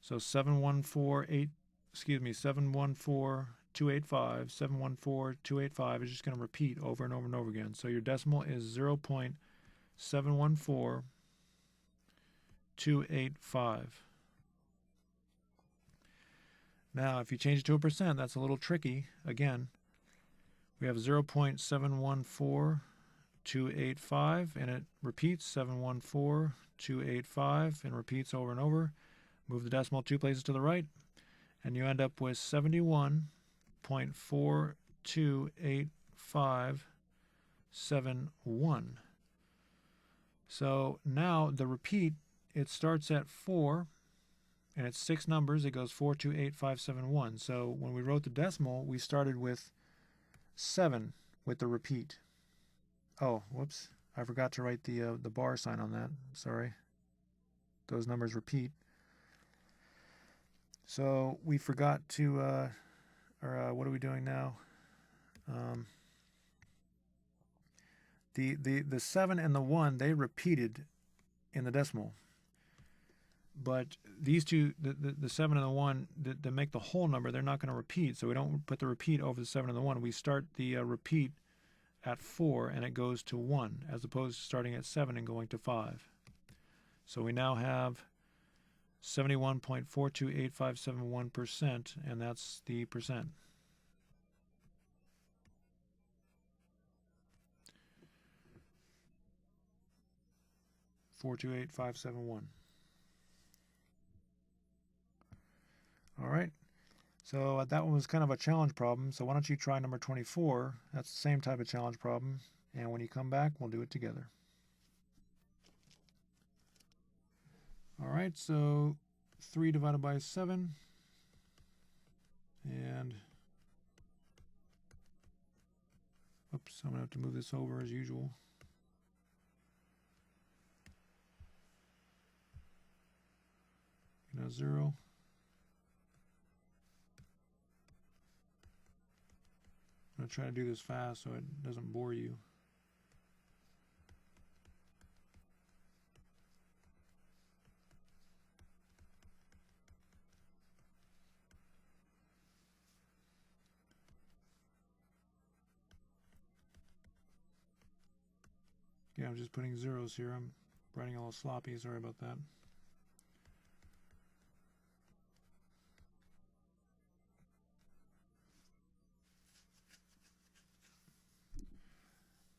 Speaker 1: So 714,285, 714,285 is just going to repeat over and over and over again. So your decimal is 0.714,285. Now, if you change it to a percent, that's a little tricky. Again, we have 0.714285, and it repeats 714,285, and repeats over and over. Move the decimal 2 places to the right, and you end up with 71.428571. So now the repeat, it starts at 4, and it's 6 numbers. It goes 428571. So when we wrote the decimal, we started with 7 with the repeat. Oh, whoops. I forgot to write the bar sign on that. Sorry. Those numbers repeat. So we forgot to, what are we doing now? The 7 and the 1, they repeated in the decimal. But these two, the 7 and the 1, that make the whole number, they're not going to repeat. So we don't put the repeat over the 7 and the 1. We start the repeat at 4, and it goes to 1, as opposed to starting at 7 and going to 5. So we now have 71.428571%, and that's the percent. .428571. All right, so that one was kind of a challenge problem, so why don't you try number 24? That's the same type of challenge problem, and when you come back, we'll do it together. All right, so 3 divided by 7, and, oops, I'm going to have to move this over as usual. and a 0. I'm going to try to do this fast so it doesn't bore you. Yeah, I'm just putting zeros here. I'm writing a little sloppy. Sorry about that.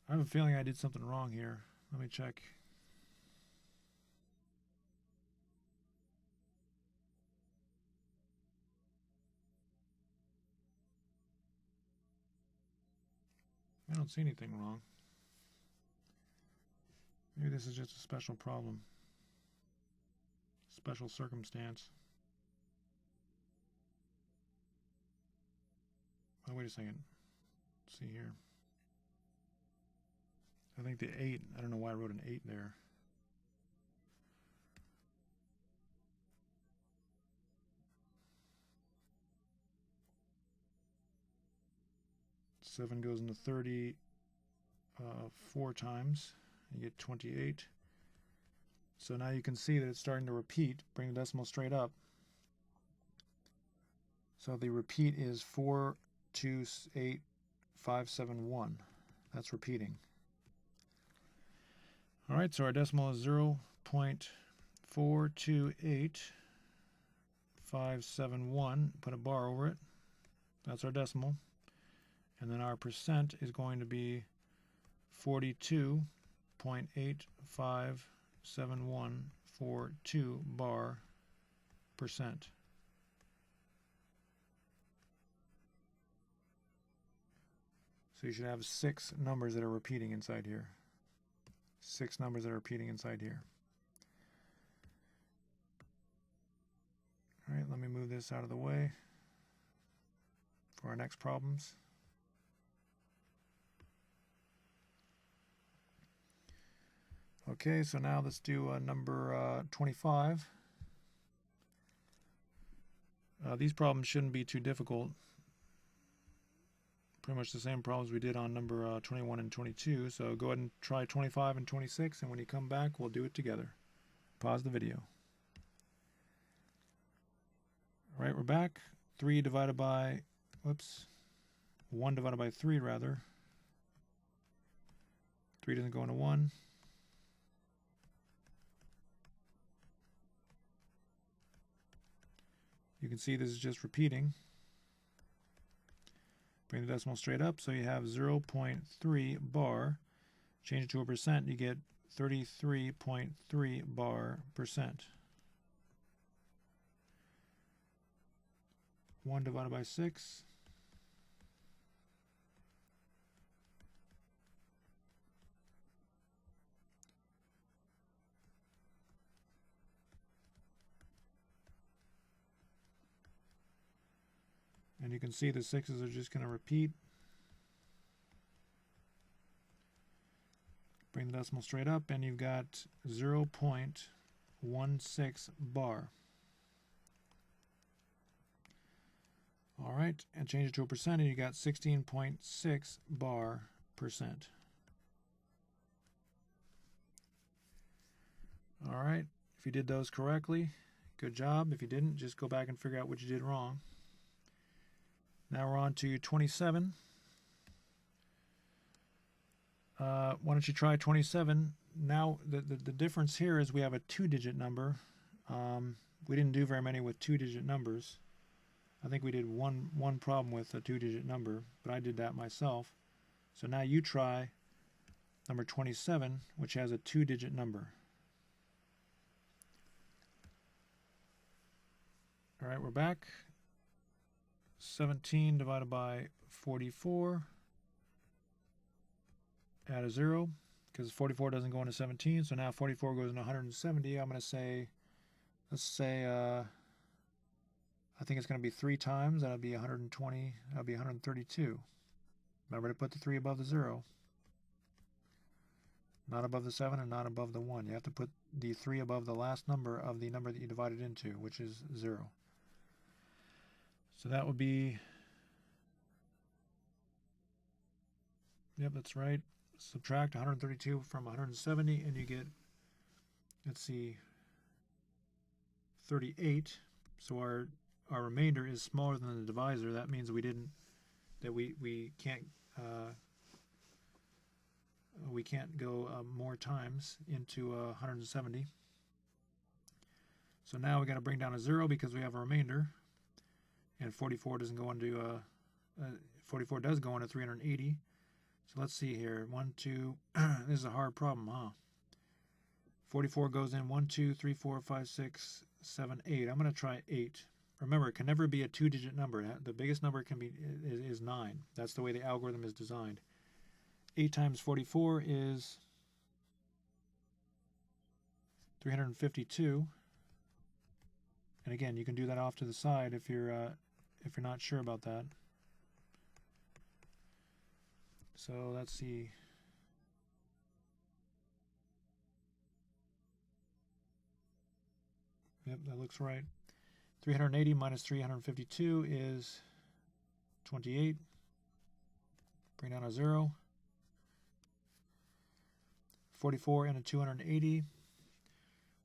Speaker 1: I have a feeling I did something wrong here. Let me check. I don't see anything wrong. Maybe this is just a special problem. Special circumstance. Oh, wait a second. Let's see here. I think the 8, I don't know why I wrote an 8 there. Seven goes into 30 4 times. You get 28. So now you can see that it's starting to repeat. Bring the decimal straight up. So the repeat is 4, 2, 8, 5, 7, 1. That's repeating. All right, so our decimal is 0.428571. Put a bar over it. That's our decimal. And then our percent is going to be 42.857142 bar percent. So you should have 6 numbers that are repeating inside here. 6 numbers that are repeating inside here. All right, let me move this out of the way for our next problems. Okay, so now let's do number 25. These problems shouldn't be too difficult. Pretty much the same problems we did on number 21 and 22. So go ahead and try 25 and 26, and when you come back, we'll do it together. Pause the video. All right, we're back. 1 divided by 3 rather. 3 doesn't go into 1. You can see this is just repeating. Bring the decimal straight up, so you have 0.3 bar. Change it to a percent, you get 33.3 bar percent. 1 divided by 6. And you can see the 6's are just going to repeat. Bring the decimal straight up, and you've got 0.16 bar. All right, and change it to a percent, and you got 16.6 bar percent. All right, if you did those correctly, good job. If you didn't, just go back and figure out what you did wrong. Now we're on to 27. Why don't you try 27? Now the difference here is we have a 2-digit number. We didn't do very many with 2-digit numbers. I think we did one problem with a 2-digit number, but I did that myself. So now you try number 27, which has a 2-digit number. All right, we're back. 17 divided by 44. Add a 0, because 44 doesn't go into 17, so now 44 goes into 170. I'm going to say, let's say, I think it's going to be 3 times. That'll be 120. That'll be 132. Remember to put the 3 above the 0. Not above the 7 and not above the 1. You have to put the 3 above the last number of the number that you divided into, which is 0. So that would be, yep, that's right. Subtract 132 from 170 and you get, let's see, 38. So our remainder is smaller than the divisor. That means we can't go more times into 170. So now we got to bring down a 0 because we have a remainder, and 44 doesn't go into 44 does go into 380. So let's see here. 1, 2. This is a hard problem, huh? 44 goes in 1, 2, 3, 4, 5, 6, 7, 8. I'm going to try 8. Remember, it can never be a 2-digit number. The biggest number it can be is 9. That's the way the algorithm is designed. 8 times 44 is 352. And again, you can do that off to the side if you're not sure about that. So let's see. Yep, that looks right. 380 minus 352 is 28. Bring down a 0. 44 into 280.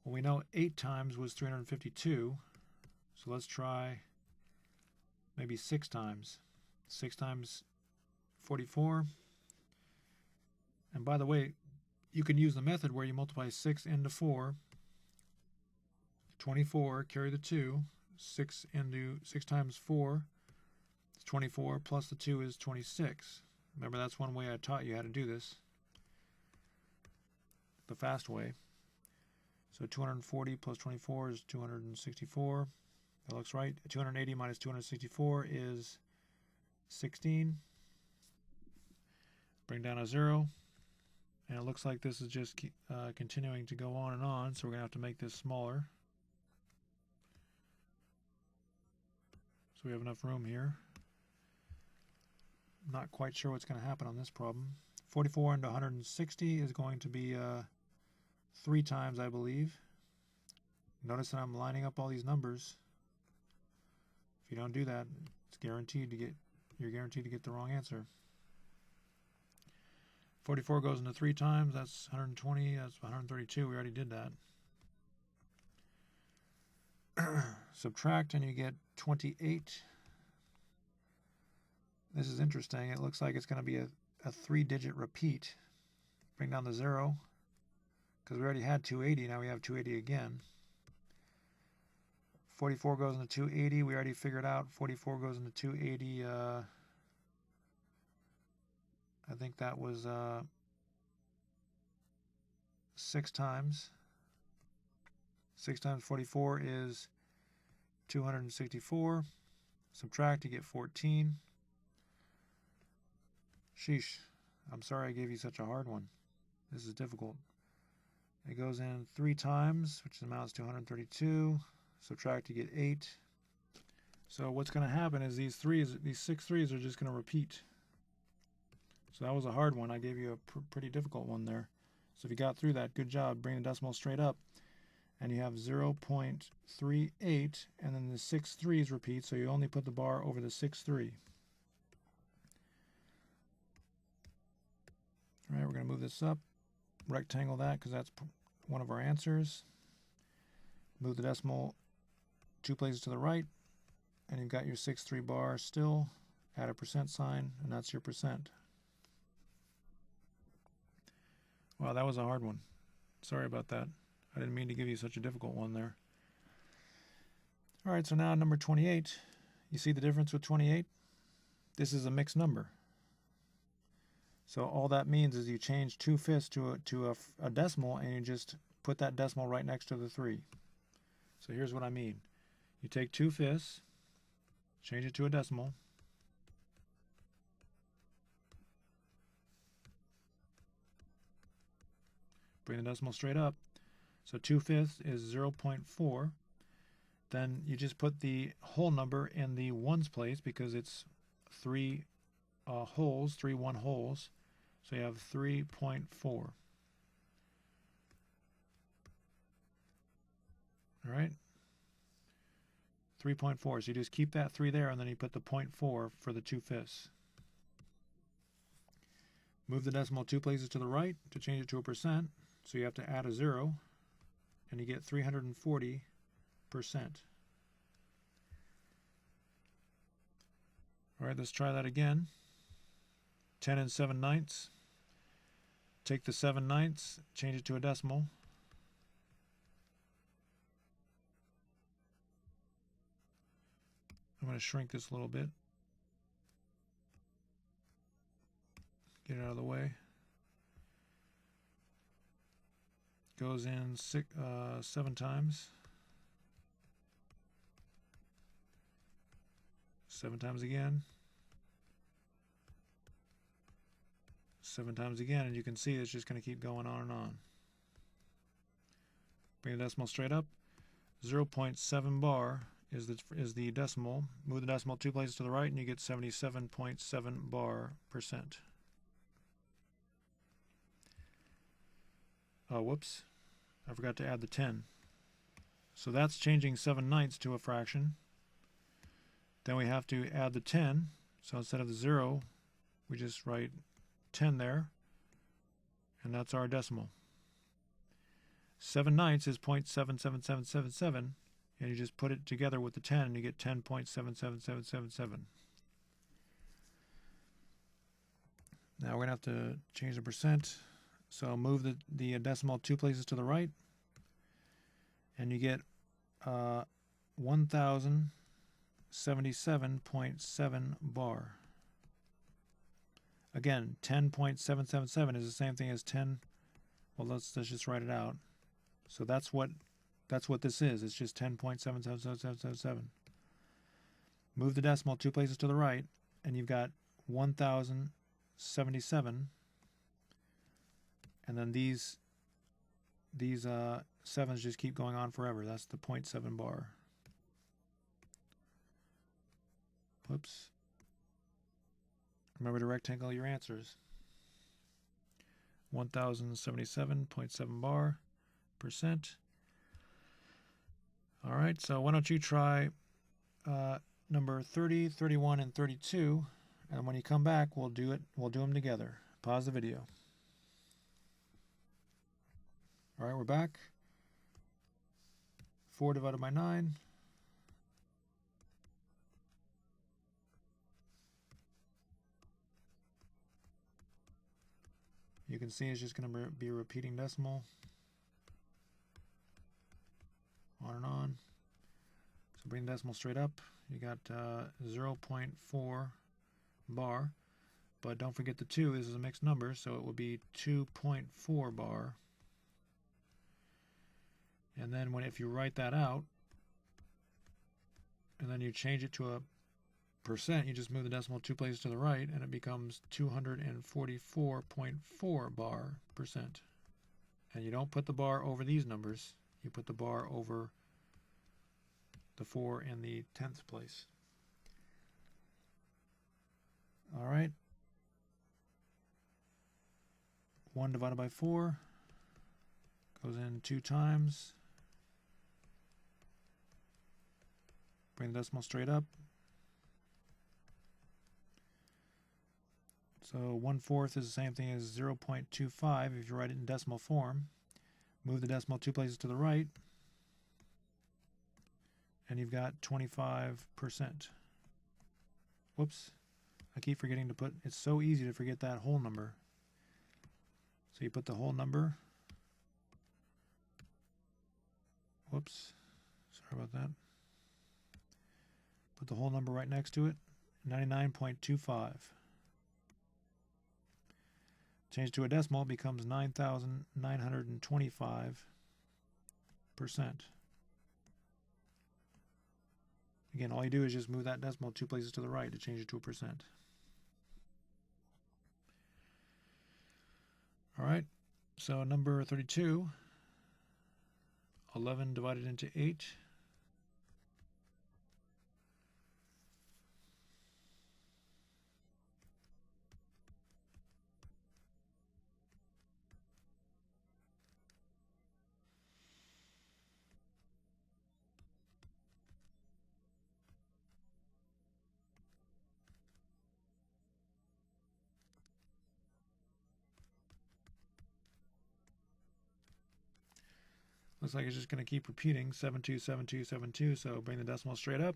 Speaker 1: Well, we know 8 times was 352. So let's try maybe 6 times. 6 times 44. And by the way, you can use the method where you multiply 6 into 4. 24, carry the 2. 6 times 4 is 24, plus the 2 is 26. Remember, that's one way I taught you how to do this, the fast way. So 240 plus 24 is 264. That looks right. 280 minus 264 is 16. Bring down a 0. And it looks like this is just continuing to go on and on, so we're going to have to make this smaller. So we have enough room here. Not quite sure what's going to happen on this problem. 44 into 160 is going to be 3 times, I believe. Notice that I'm lining up all these numbers. If you don't do that, you're guaranteed to get the wrong answer. 44 goes into 3 times. That's 120. That's 132. We already did that. Subtract and you get 28. This is interesting. It looks like it's going to be a 3-digit repeat. Bring down the 0 because we already had 280. Now we have 280 again. 44 goes into 280. We already figured out 44 goes into 280. I think that was 6 times. 6 times 44 is 264. Subtract, you get 14. Sheesh. I'm sorry I gave you such a hard one. This is difficult. It goes in 3 times, which amounts to 132. Subtract, you get 8. So what's going to happen is these 6 threes are just going to repeat. So that was a hard one. I gave you a pretty difficult one there. So if you got through that, good job. Bring the decimal straight up. And you have 0.38, and then the 6 threes repeat, so you only put the bar over the 6th 3. All right, we're going to move this up, rectangle that because that's one of our answers. Move the decimal 2 places to the right, and you've got your 6th 3 bar still. Add a percent sign, and that's your percent. Wow, that was a hard one. Sorry about that. I didn't mean to give you such a difficult one there. All right, so now number 28. You see the difference with 28? This is a mixed number. So all that means is you change 2/5 to a decimal, and you just put that decimal right next to the 3. So here's what I mean. You take 2/5, change it to a decimal. Bring the decimal straight up. So 2/5 is 0.4. Then you just put the whole number in the ones place because it's 3 holes, 3 1 holes. So you have 3.4. All right? 3.4. So you just keep that 3 there, and then you put the 0.4 for the 2/5. Move the decimal 2 places to the right to change it to a percent. So you have to add a 0, and you get 340%. All right, let's try that again. 10 and 7/9. Take the 7/9, change it to a decimal. I'm going to shrink this a little bit. Get it out of the way. Goes in 7 times. 7 times again. 7 times again, and you can see it's just going to keep going on and on. Bring the decimal straight up. 0.7 bar is the decimal. Move the decimal 2 places to the right, and you get 77.7 bar percent. Oh, whoops. I forgot to add the 10. So that's changing 7/9 to a fraction. Then we have to add the 10. So instead of the 0, we just write 10 there, and that's our decimal. 7/9 is 0.77777, and you just put it together with the 10, and you get 10.77777. Now we're going to have to change the percent. So move the decimal 2 places to the right, and you get 1077.7 bar. Again, 10.777 is the same thing as 10. Well, let's just write it out. So that's what this is. It's just 10.77777. Move the decimal 2 places to the right, and you've got 1077. And then these sevens just keep going on forever. That's the 0.7 bar. Whoops. Remember to rectangle your answers. 1077.7 bar percent. All right, so why don't you try number 30, 31, and 32, and when you come back, we'll do them together. Pause the video. All right, we're back. 4 divided by 9. You can see it's just going to be a repeating decimal. On and on. So bring the decimal straight up. You got 0.4 bar. But don't forget the 2. This is a mixed number, so it will be 2.4 bar. And then if you write that out, and then you change it to a percent, you just move the decimal 2 places to the right, and it becomes 244.4 bar percent. And you don't put the bar over these numbers. You put the bar over the 4 in the 10th place. All right. 1 divided by 4 goes in 2 times. Bring the decimal straight up. So 1/4 is the same thing as 0.25 if you write it in decimal form. Move the decimal 2 places to the right, and you've got 25%. Whoops. I keep forgetting to put, it's so easy to forget that whole number. So you put the whole number. Whoops. Sorry about that. Put the whole number right next to it. 99.25. Change to a decimal, it becomes 9,925%. Again, all you do is just move that decimal 2 places to the right to change it to a percent. All right, so number 32, 11 divided into 8. Looks like it's just going to keep repeating 727272. So bring the decimal straight up.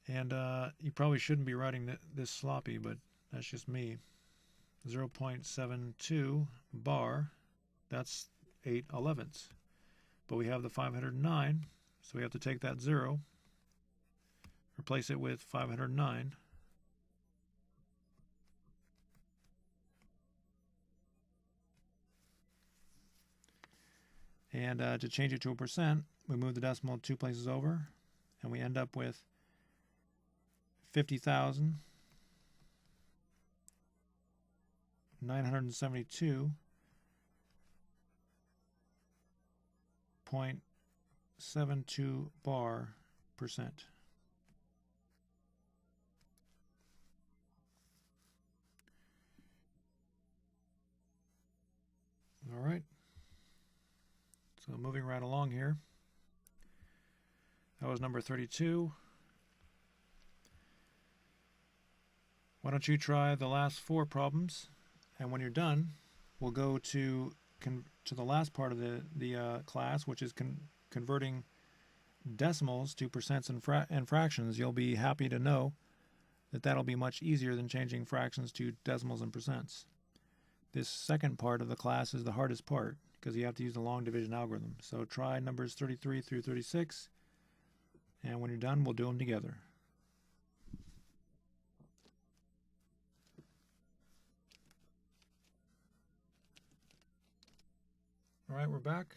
Speaker 1: And you probably shouldn't be writing this sloppy, but that's just me. 0.72 bar, that's 8/11ths. But we have the 509, so we have to take that 0, replace it with 509. And to change it to a percent, we move the decimal 2 places over, and we end up with 50,972.72 bar percent. All right. So moving right along here. That was number 32. Why don't you try the last 4 problems, and when you're done, we'll go to the last part of the class, which is converting decimals to percents and fractions. You'll be happy to know that that'll be much easier than changing fractions to decimals and percents. This second part of the class is the hardest part because you have to use the long division algorithm. So try numbers 33 through 36, and when you're done, we'll do them together. All right, we're back.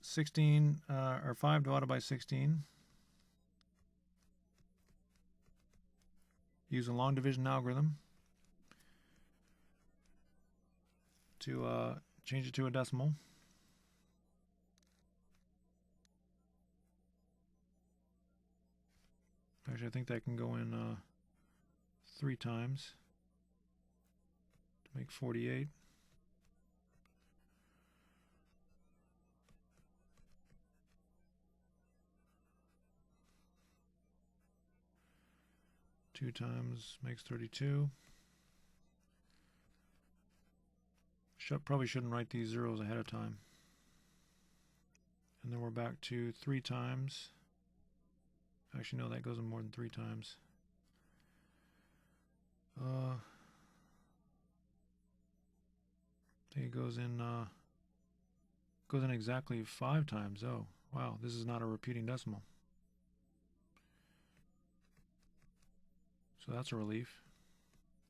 Speaker 1: 16 or 5 divided by 16. Use a long division algorithm to change it to a decimal. Actually, I think that can go in 3 times to make 48. Two times makes 32. Probably shouldn't write these zeros ahead of time. And then we're back to 3 times. Actually, no, that goes in more than 3 times. I think it goes in exactly 5 times. Oh, wow, this is not a repeating decimal. So that's a relief.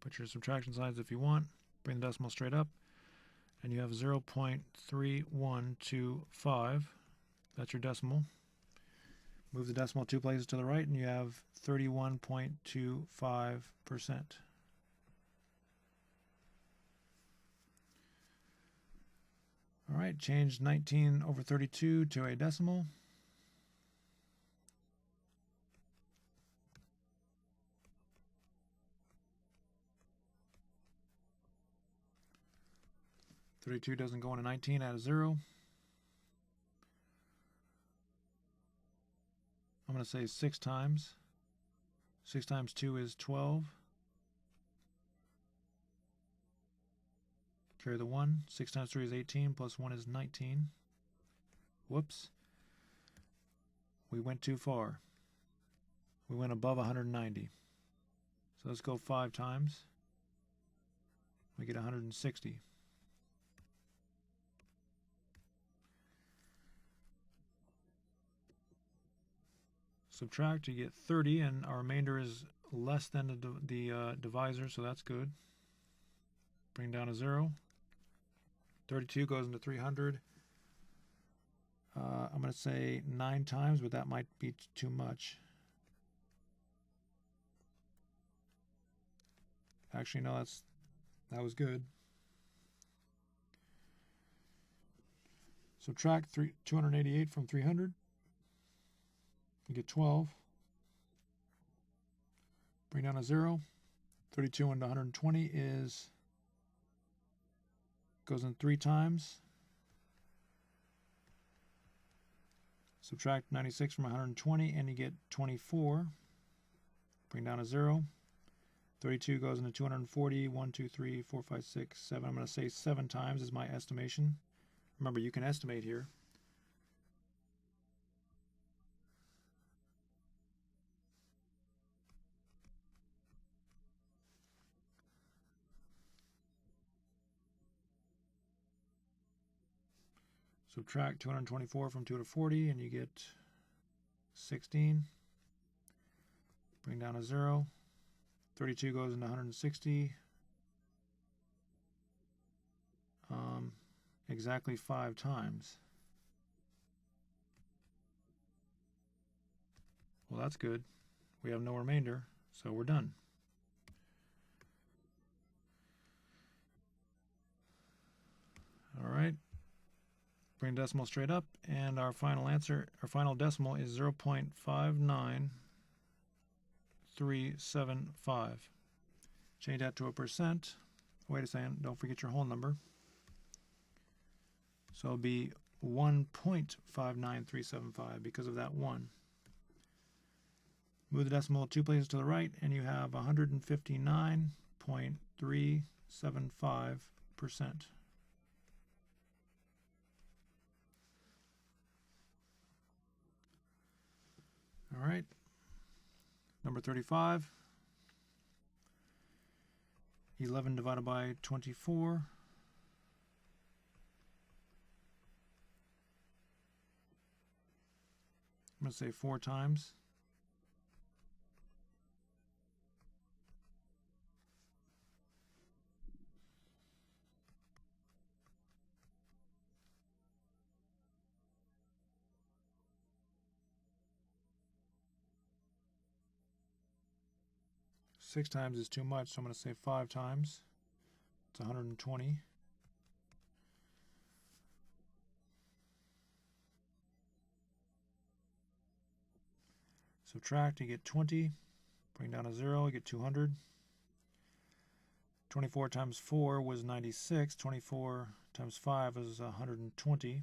Speaker 1: Put your subtraction signs if you want. Bring the decimal straight up. And you have 0.3125. That's your decimal. Move the decimal 2 places to the right, and you have 31.25%. All right, change 19/32 to a decimal. 32 doesn't go into 19, add a 0. I'm going to say 6 times. 6 times 2 is 12. Carry the 1. 6 times 3 is 18, plus 1 is 19. Whoops. We went too far. We went above 190. So let's go 5 times. We get 160. Subtract, you get 30, and our remainder is less than the divisor, so that's good. Bring down a 0. 32 goes into 300. I'm going to say 9 times, but that might be too much. Actually, no, that was good. Subtract 288 from 300. You get 12. Bring down a 0. 32 into 120 goes in 3 times. Subtract 96 from 120, and you get 24. Bring down a 0. 32 goes into 240. 1, 2, 3, 4, 5, 6, 7. I'm going to say 7 times is my estimation. Remember, you can estimate here. Subtract 224 from 2 to 40, and you get 16. Bring down a 0. 32 goes into 160. Exactly 5 times. Well, that's good. We have no remainder, so we're done. All right. Bring decimal straight up, and our final answer, our final decimal is 0.59375. Change that to a percent. Wait a second, don't forget your whole number. So it'll be 1.59375 because of that 1. Move the decimal 2 places to the right, and you have 159.375%. All right, number 35, 11 divided by 24. I'm going to say 4 times. Six times is too much, so I'm going to say 5 times. It's 120. Subtract, you get 20. Bring down a 0, you get 200. 24 times 4 was 96. 24 times 5 is 120.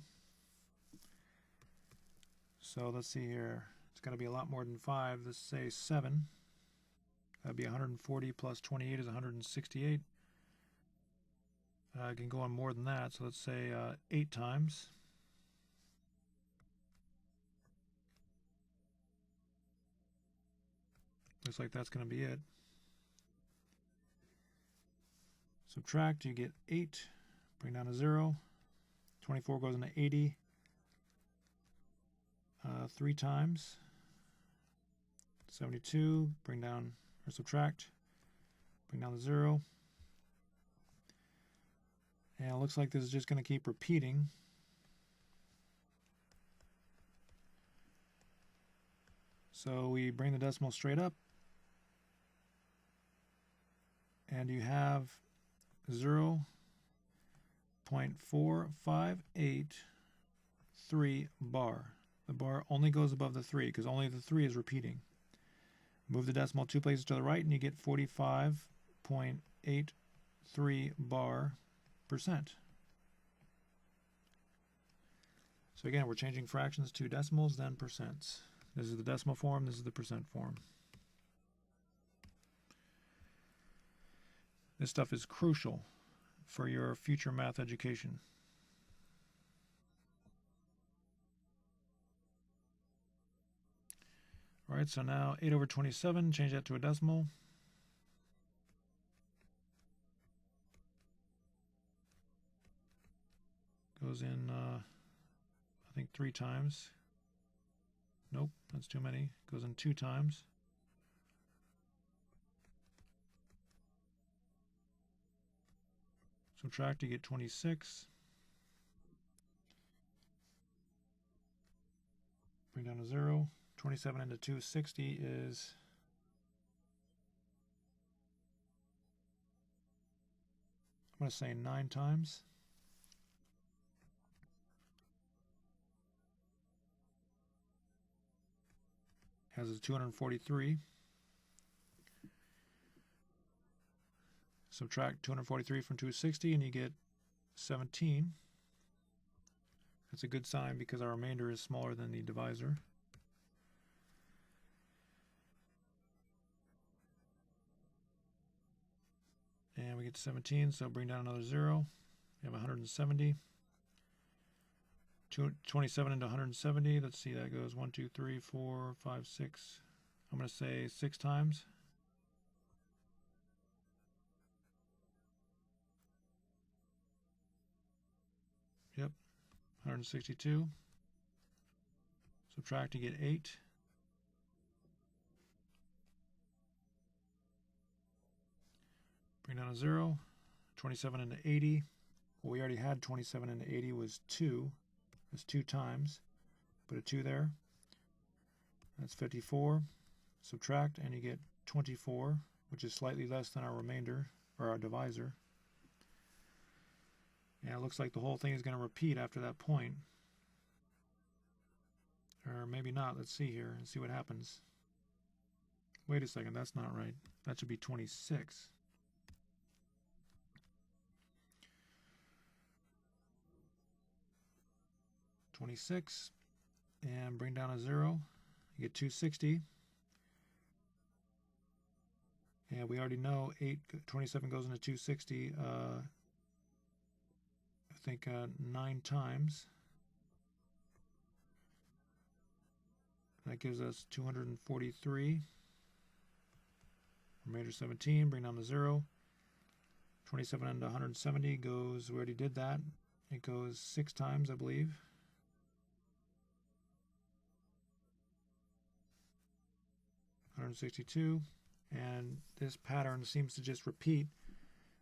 Speaker 1: So let's see here. It's going to be a lot more than 5. Let's say 7. That'd be 140 plus 28 is 168. I can go on more than that, so let's say 8 times. Looks like that's going to be it. Subtract, you get 8. Bring down a 0. 24 goes into 80. 3 times. 72. Bring down, or subtract. Bring down the 0. And it looks like this is just going to keep repeating. So we bring the decimal straight up, and you have 0.4583 bar. The bar only goes above the 3 because only the 3 is repeating. Move the decimal 2 places to the right, and you get 45.83 bar percent. So again, we're changing fractions to decimals, then percents. This is the decimal form, this is the percent form. This stuff is crucial for your future math education. All right, so now 8 over 27, change that to a decimal. Goes in, I think 3 times. Nope, that's too many. Goes in 2 times. Subtract, you get 26. Bring down a 0. 27 into 260 is I'm going to say 9 times. Has a 243. Subtract 243 from 260 and you get 17. That's a good sign because our remainder is smaller than the divisor. And we get 17, so bring down another 0. We have 170. 27 into 170. Let's see, that goes 1, 2, 3, 4, 5, 6. I'm going to say 6 times. Yep, 162. Subtract, you get 8. Bring down a 0. 27 into 80. Well, we already had 27 into 80 was 2. That's 2 times. Put a 2 there. That's 54. Subtract, and you get 24, which is slightly less than our remainder, or our divisor. And it looks like the whole thing is going to repeat after that point. Or maybe not. Let's see here and see what happens. Wait a second, that's not right. That should be 26. And bring down a 0. You get 260. And we already know 27 goes into 260, I think 9 times. That gives us 243. Remainder 17, bring down the 0. 27 into 170 goes, we already did that. It goes 6 times, I believe. $162, and this pattern seems to just repeat.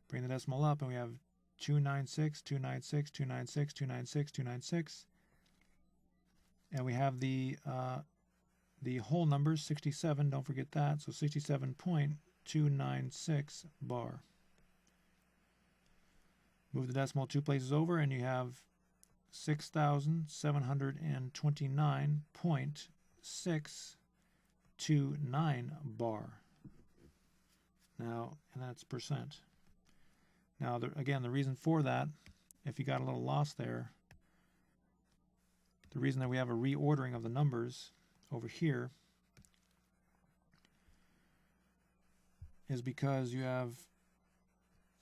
Speaker 1: Bring the decimal up, and we have 296, 296, 296, 296, 296, and we have the whole numbers, 67. Don't forget that. So 67.296 bar. Move the decimal 2 places over, and you have 6,729.629 bar. Now, and that's percent. Now, again, the reason for that, if you got a little lost there, the reason that we have a reordering of the numbers over here is because you have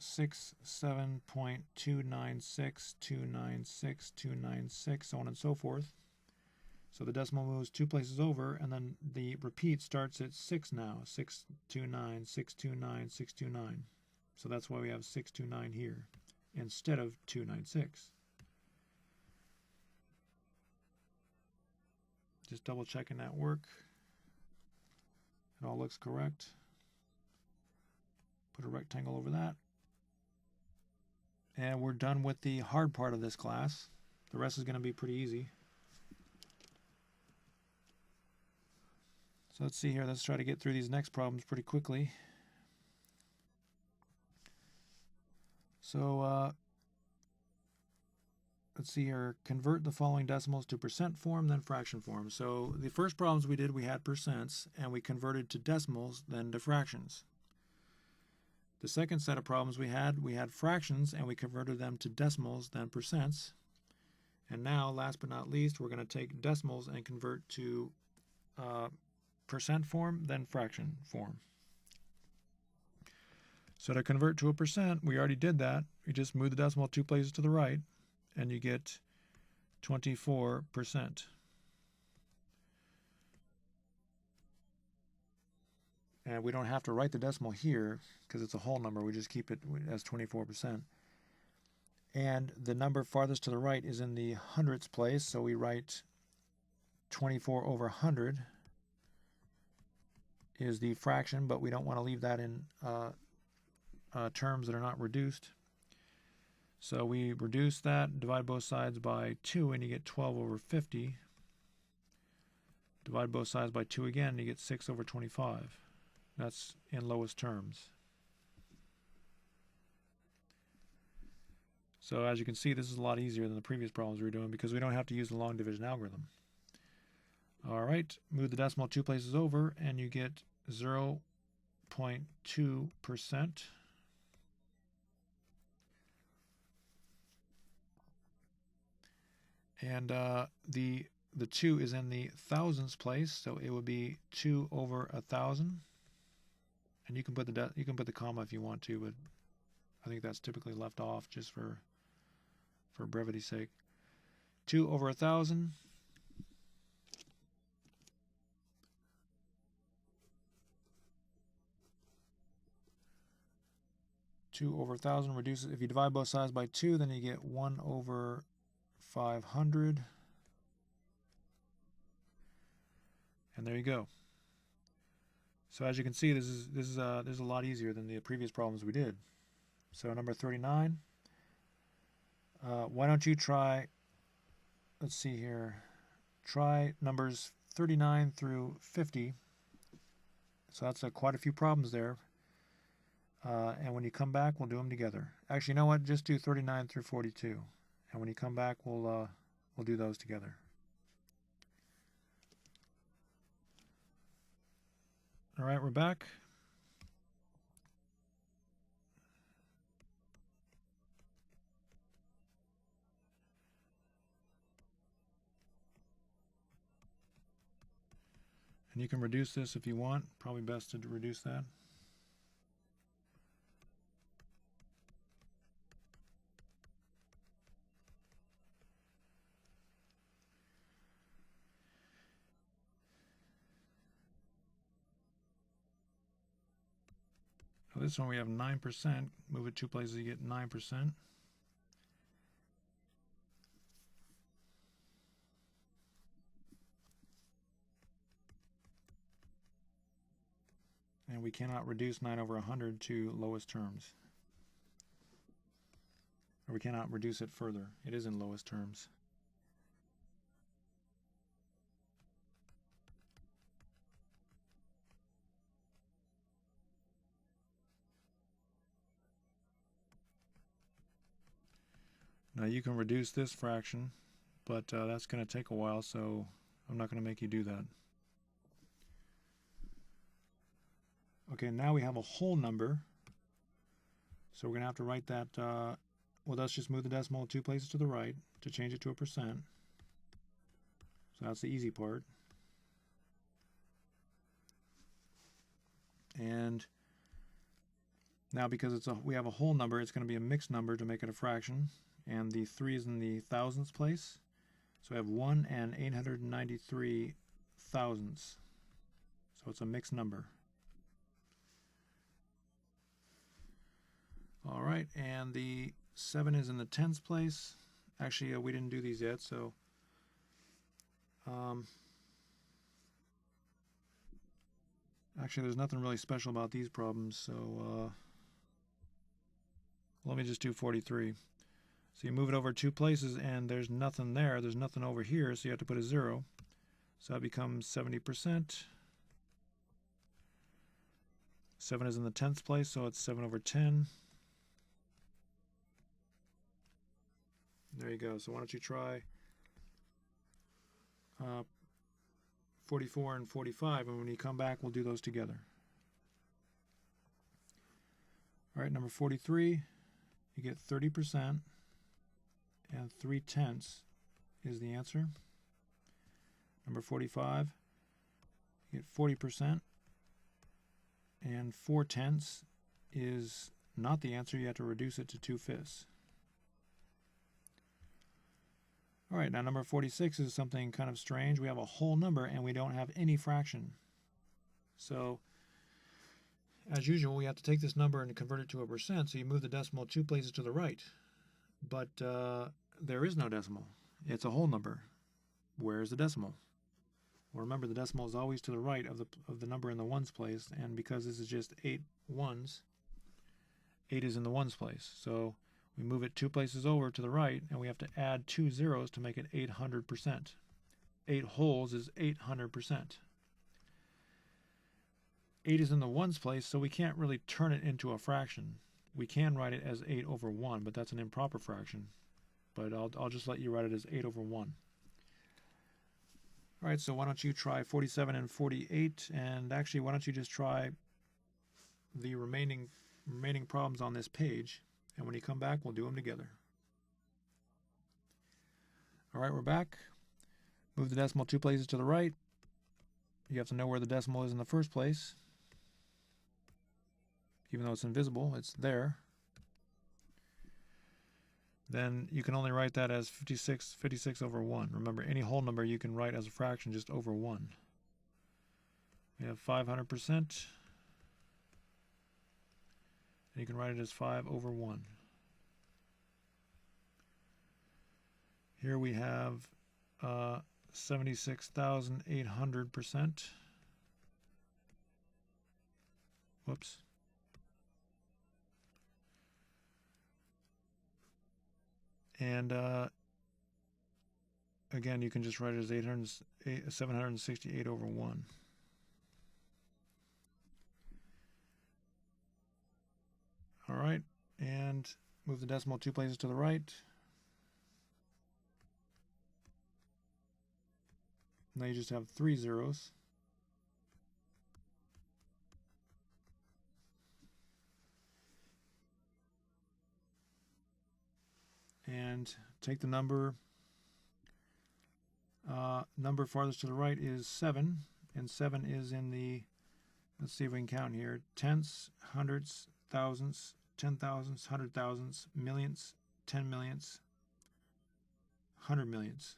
Speaker 1: 67.296, 296, 296, so on and so forth. So the decimal moves 2 places over, and then the repeat starts at 6 now. 629, 629, 629. So that's why we have 629 here instead of 296. Just double checking that work. It all looks correct. Put a rectangle over that. And we're done with the hard part of this class. The rest is going to be pretty easy. So let's see here. Let's try to get through these next problems pretty quickly. So let's see here. Convert the following decimals to percent form, then fraction form. So the first problems we did, we had percents, and we converted to decimals, then to fractions. The second set of problems we had fractions, and we converted them to decimals, then percents. And now, last but not least, we're going to take decimals and convert to percent form, then fraction form. So to convert to a percent, we already did that. You just move the decimal 2 places to the right, and you get 24%. And we don't have to write the decimal here because it's a whole number. We just keep it as 24%. And the number farthest to the right is in the hundredths place, so we write 24 over 100 is the fraction, but we don't want to leave that in terms that are not reduced. So we reduce that, divide both sides by 2, and you get 12 over 50. Divide both sides by 2 again, and you get 6 over 25. That's in lowest terms. So as you can see, this is a lot easier than the previous problems we were doing because we don't have to use the long division algorithm. All right, move the decimal 2 places over, and you get 0.2%. And the 2 is in the thousandths place, so it would be 2 over 1,000. And you can put the comma if you want to, but I think that's typically left off just for brevity's sake. 2 over 1,000. Reduces, if you divide both sides by 2, then you get 1 over 500. And there you go. So as you can see, this is a lot easier than the previous problems we did. So number 39. Why don't you try, let's see here, try numbers 39 through 50. So that's quite a few problems there. And when you come back, we'll do them together. Actually, you know what? Just do 39 through 42. And when you come back, we'll do those together. All right, we're back. And you can reduce this if you want. Probably best to reduce that. So this one we have 9%. Move it 2 places, you get 9%. And we cannot reduce 9 over 100 to lowest terms. Or we cannot reduce it further. It is in lowest terms. Now you can reduce this fraction, but that's going to take a while, so I'm not going to make you do that. Okay, now we have a whole number, so we're going to have to write that, well, let's just move the decimal 2 places to the right to change it to a percent. So that's the easy part. And now because we have a whole number, it's going to be a mixed number to make it a fraction. And the 3 is in the thousandths place. So we have 1 and 893 thousandths. So it's a mixed number. All right, and the 7 is in the tenths place. Actually, we didn't do these yet, so actually there's nothing really special about these problems, so let me just do 43. So you move it over 2 places, and there's nothing there. There's nothing over here, so you have to put a 0. So that becomes 70%. 7 is in the tenths place, so it's 7 over 10. There you go. So why don't you try 44 and 45, and when you come back, we'll do those together. All right, number 43, you get 30%, and 3/10 is the answer. Number 45, you get 40%, and 4/10 is not the answer. You have to reduce it to 2/5. All right, now number 46 is something kind of strange. We have a whole number and we don't have any fraction. So, as usual, we have to take this number and convert it to a percent. So you move the decimal 2 places to the right. But there is no decimal. It's a whole number. Where is the decimal? Well, remember, the decimal is always to the right of the number in the ones place. And because this is just 8 ones, 8 is in the ones place. So we move it 2 places over to the right, and we have to add 2 zeros to make it 800%. 8 wholes is 800%. 8 is in the ones place, so we can't really turn it into a fraction. We can write it as 8 over 1, but that's an improper fraction. But I'll just let you write it as 8 over 1. All right, so why don't you try 47 and 48, and actually, why don't you just try the remaining problems on this page. And when you come back, we'll do them together. All right, we're back. Move the decimal 2 places to the right. You have to know where the decimal is in the first place. Even though it's invisible, it's there. then you can only write that as 56 over 1. Remember, any whole number you can write as a fraction just over 1. We have 500%, and you can write it as 5 over 1. Here we have 76,800%. Whoops. And again, you can just write it as 768 over 1. All right, and move the decimal 2 places to the right. Now you just have 3 zeros. And take the number farthest to the right is 7, and 7 is in the, let's see if we can count here, tenths, hundredths, thousandths, 10,000ths, 100,000ths, millionths, 10 millionths, 100 millionths.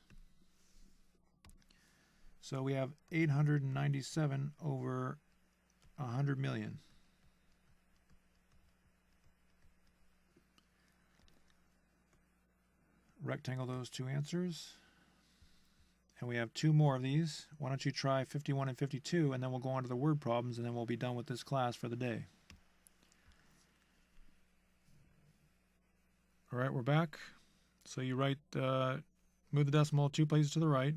Speaker 1: So we have 897 over 100 million. Rectangle those two answers. And we have 2 more of these. Why don't you try 51 and 52, and then we'll go on to the word problems, and then we'll be done with this class for the day. All right, we're back. So you write, move the decimal 2 places to the right.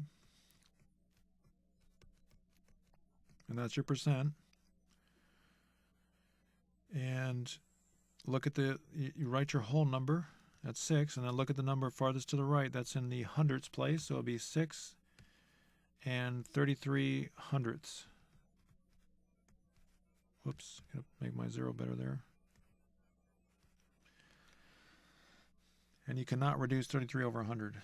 Speaker 1: And that's your percent. And look at you write your whole number. That's 6, and then look at the number farthest to the right. That's in the hundredths place, so it'll be 6 and 33 hundredths. Whoops, gotta make my 0 better there. And you cannot reduce 33 over 100.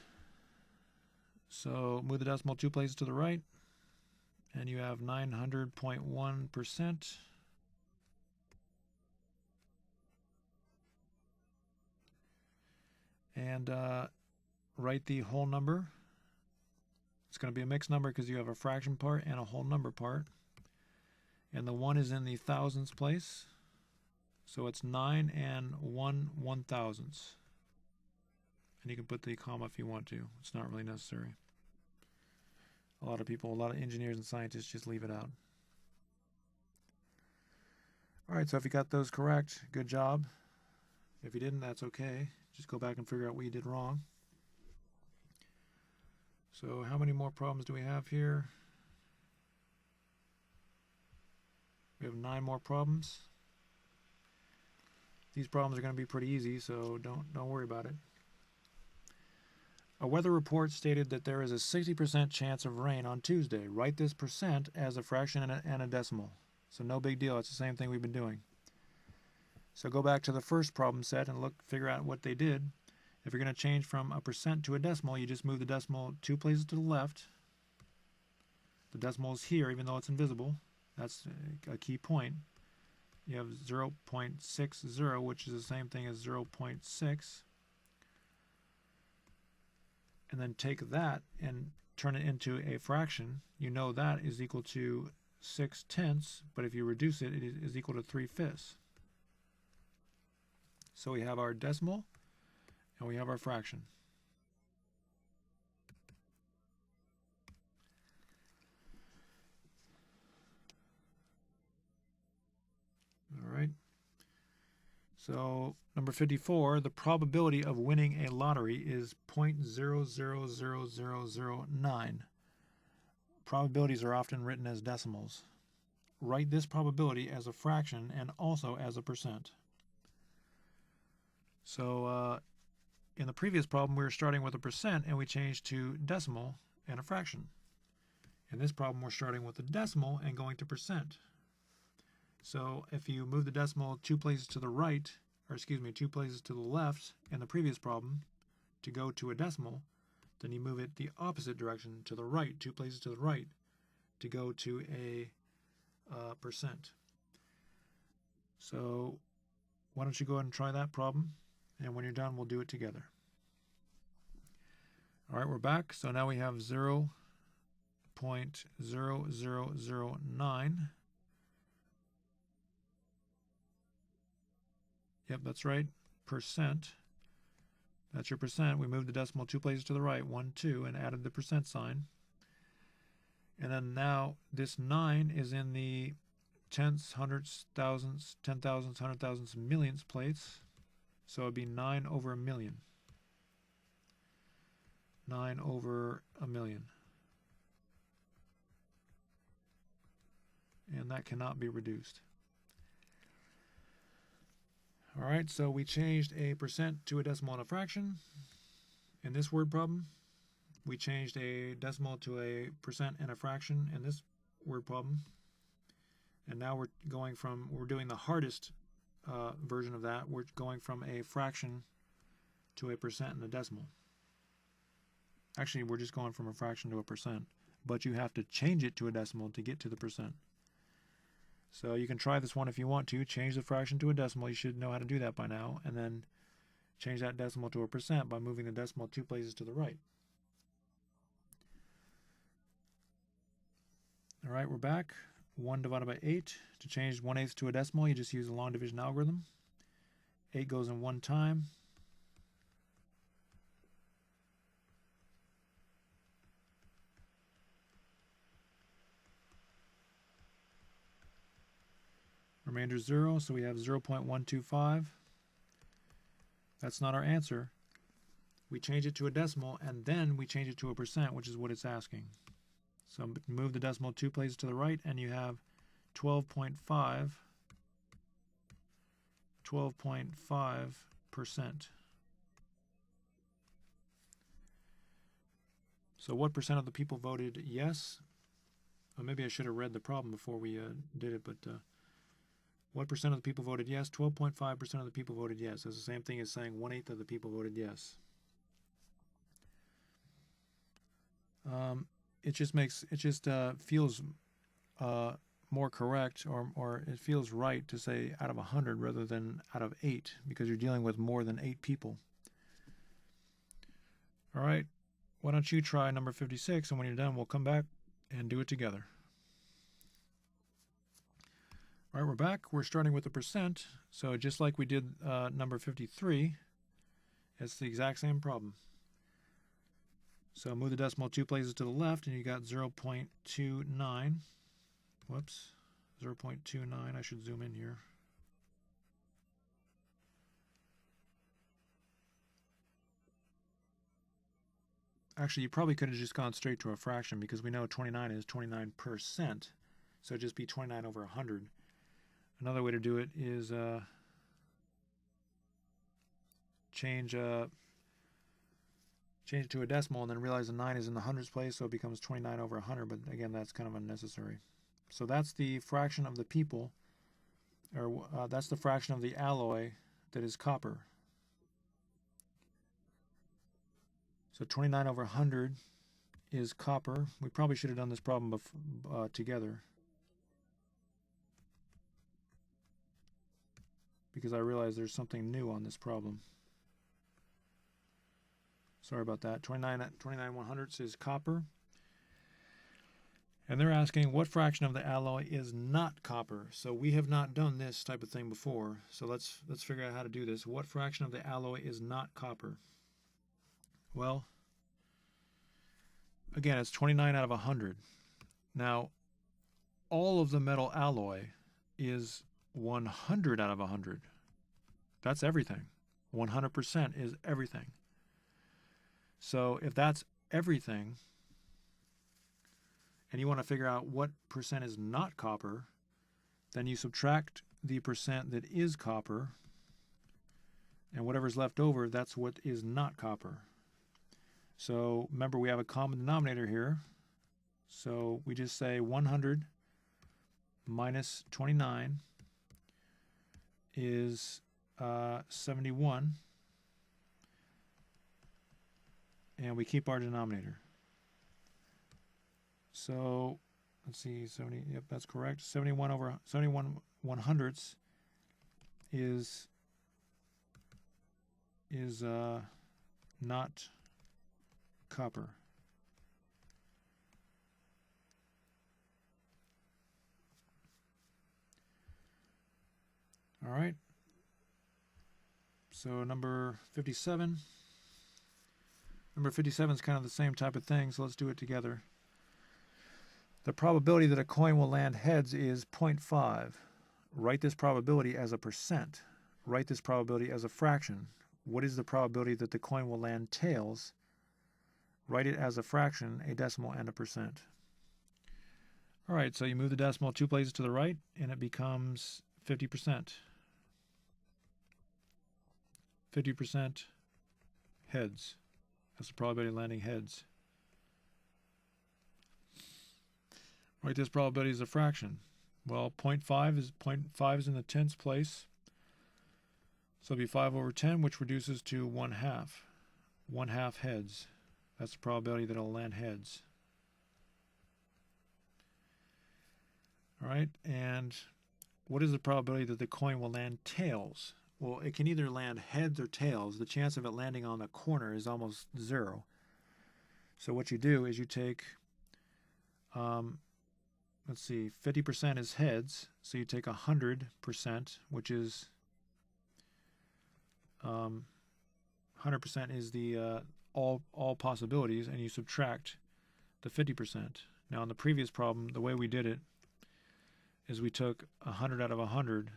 Speaker 1: So move the decimal 2 places to the right, and you have 900.1%. And write the whole number. It's going to be a mixed number because you have a fraction part and a whole number part. And the 1 is in the thousandths place. So it's 9 and 1 1,000ths. And you can put the comma if you want to. It's not really necessary. A lot of engineers and scientists just leave it out. All right, so if you got those correct, good job. If you didn't, that's okay. Just go back and figure out what you did wrong. So how many more problems do we have here? We have 9 more problems. These problems are going to be pretty easy, so don't worry about it. A weather report stated that there is a 60% chance of rain on Tuesday. Write this percent as a fraction and a decimal. So no big deal. It's the same thing we've been doing. So go back to the first problem set and figure out what they did. If you're going to change from a percent to a decimal, you just move the decimal 2 places to the left. The decimal is here, even though it's invisible. That's a key point. You have 0.60, which is the same thing as 0.6. And then take that and turn it into a fraction. You know that is equal to 6/10, but if you reduce it, it is equal to 3/5. So we have our decimal, and we have our fraction. All right. So number 54, the probability of winning a lottery is 0.000009. Probabilities are often written as decimals. Write this probability as a fraction and also as a percent. So in the previous problem, we were starting with a percent, and we changed to decimal and a fraction. In this problem, we're starting with a decimal and going to percent. So if you move the decimal 2 places to the right, 2 places to the left in the previous problem to go to a decimal, then you move it the opposite direction to the right, 2 places to the right to go to a percent. So why don't you go ahead and try that problem, and when you're done, we'll do it together. All right, we're back. So now we have 0.0009. Yep, that's right. Percent. That's your percent. We moved the decimal 2 places to the right, 1, 2, and added the percent sign. And then now this 9 is in the tenths, hundredths, thousandths, 10,000s, 100,000s, millionths place. So it'd be 9 over a million. 9 over a million. And that cannot be reduced. All right, so we changed a percent to a decimal and a fraction. In this word problem, we changed a decimal to a percent and a fraction in this word problem. And now we're doing the hardest version of that. We're going from a fraction to a percent and a decimal. Actually, we're just going from a fraction to a percent, but you have to change it to a decimal to get to the percent. So you can try this one if you want to. Change the fraction to a decimal. You should know how to do that by now. And then change that decimal to a percent by moving the decimal 2 places to the right. All right, we're back. 1 divided by 8. To change 1/8 to a decimal, you just use the long division algorithm. 8 goes in 1 time. Remainder 0, so we have 0.125. That's not our answer. We change it to a decimal, and then we change it to a percent, which is what it's asking. So move the decimal 2 places to the right, and you have 12.5%. So what percent of the people voted yes? Well, maybe I should have read the problem before we did it, but what percent of the people voted yes? 12.5% of the people voted yes. That's the same thing as saying 1/8 of the people voted yes. It just feels more correct, or it feels right to say out of 100 rather than out of 8, because you're dealing with more than 8 people. All right, why don't you try number 56, and when you're done, we'll come back and do it together. All right, we're back. We're starting with the percent. So just like we did number 53, it's the exact same problem. So move the decimal 2 places to the left, and you got 0.29. Whoops, 0.29. I should zoom in here. Actually, you probably could have just gone straight to a fraction, because we know 29 is 29%. So it'd just be 29 over 100. Another way to do it is change it to a decimal, and then realize the 9 is in the hundreds place, so it becomes 29 over 100, but again, that's kind of unnecessary. So that's the fraction of the people, or that's the fraction of the alloy that is copper. So 29 over 100 is copper. We probably should have done this problem together, because I realize there's something new on this problem. Sorry about that. 29 1/100ths is copper. And they're asking what fraction of the alloy is not copper. So we have not done this type of thing before. So let's figure out how to do this. What fraction of the alloy is not copper? Well, again, it's 29 out of 100. Now, all of the metal alloy is 100 out of 100. That's everything. 100% is everything. So if that's everything, and you want to figure out what percent is not copper, then you subtract the percent that is copper, and whatever's left over, that's what is not copper. So remember, we have a common denominator here. So we just say 100 minus 29 is 71. And we keep our denominator. So let's see, 70. Yep, that's correct. 71 1/100ths is not copper. All right. So number 57. Number 57 is kind of the same type of thing, so let's do it together. The probability that a coin will land heads is 0.5. Write this probability as a percent. Write this probability as a fraction. What is the probability that the coin will land tails? Write it as a fraction, a decimal, and a percent. All right, so you move the decimal 2 places to the right, and it becomes 50%. 50% heads. That's the probability of landing heads. Write this probability as a fraction. Well, 0.5 is in the tens place. So it'll be 5 over 10, which reduces to 1/2. 1/2 heads. That's the probability that it'll land heads. All right, and what is the probability that the coin will land tails? Well, it can either land heads or tails. The chance of it landing on the corner is almost 0. So what you do is you take, let's see, 50% is heads. So you take 100%, which is 100% is the all possibilities, and you subtract the 50%. Now in the previous problem, the way we did it is we took 100 out of 100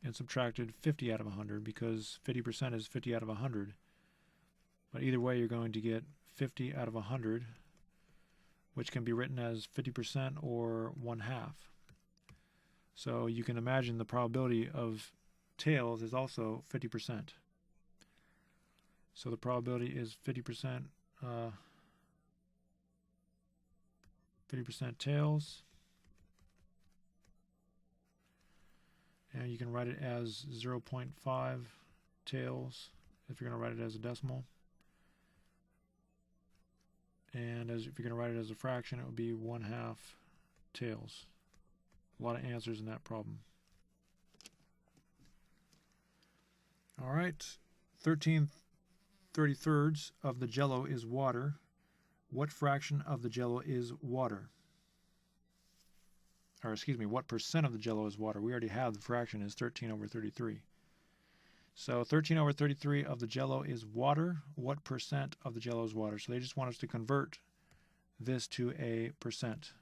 Speaker 1: and subtracted 50 out of 100, because 50% is 50 out of 100. But either way, you're going to get 50 out of 100, which can be written as 50% or 1/2. So you can imagine the probability of tails is also 50%. So the probability is 50%, 50% tails. And you can write it as 0.5 tails if you're going to write it as a decimal. And if you're going to write it as a fraction, it would be 1/2 tails. A lot of answers in that problem. All right, 13/33 of the Jell-O is water. What fraction of the Jell-O is water? Or excuse me, what percent of the Jell-O is water? We already have the fraction is 13/33. So 13/33 of the Jell-O is water. What percent of the Jell-O is water? So they just want us to convert this to a percent.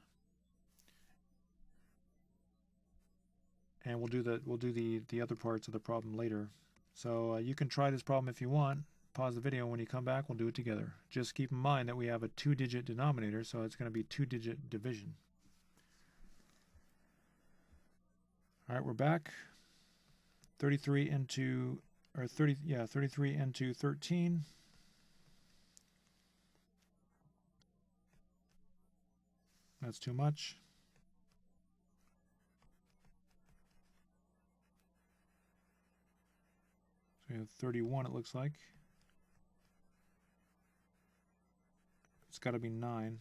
Speaker 1: And we'll do the other parts of the problem later. So you can try this problem if you want. Pause the video. When you come back, we'll do it together. Just keep in mind that we have a 2-digit denominator, so it's going to be 2-digit division. All right, we're back. 33 into 13. That's too much. So we have 31, it looks like. It's got to be 9.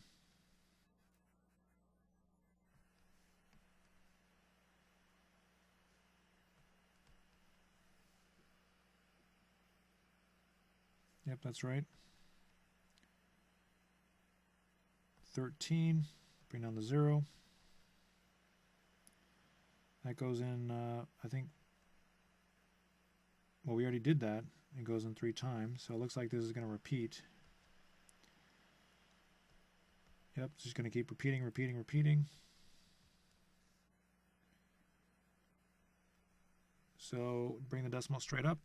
Speaker 1: Yep, that's right. 13, bring down the 0. That goes in, I think, well, we already did that. It goes in 3 times, so it looks like this is going to repeat. Yep, it's just going to keep repeating. So bring the decimal straight up.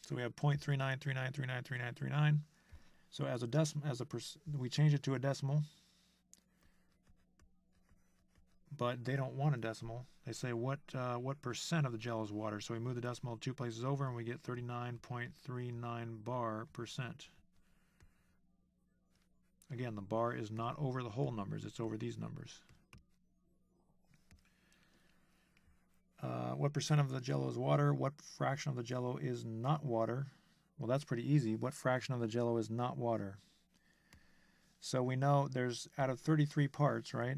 Speaker 1: So we have 0.3939393939. So as a decimal, we change it to a decimal, but they don't want a decimal. They say what percent of the Jell-O is water. So we move the decimal 2 places over, and we get 39.39 bar percent. Again, the bar is not over the whole numbers; it's over these numbers. What percent of the Jell-O is water? What fraction of the Jell-O is not water? Well, that's pretty easy. What fraction of the Jell-O is not water? So we know there's, out of 33 parts, right?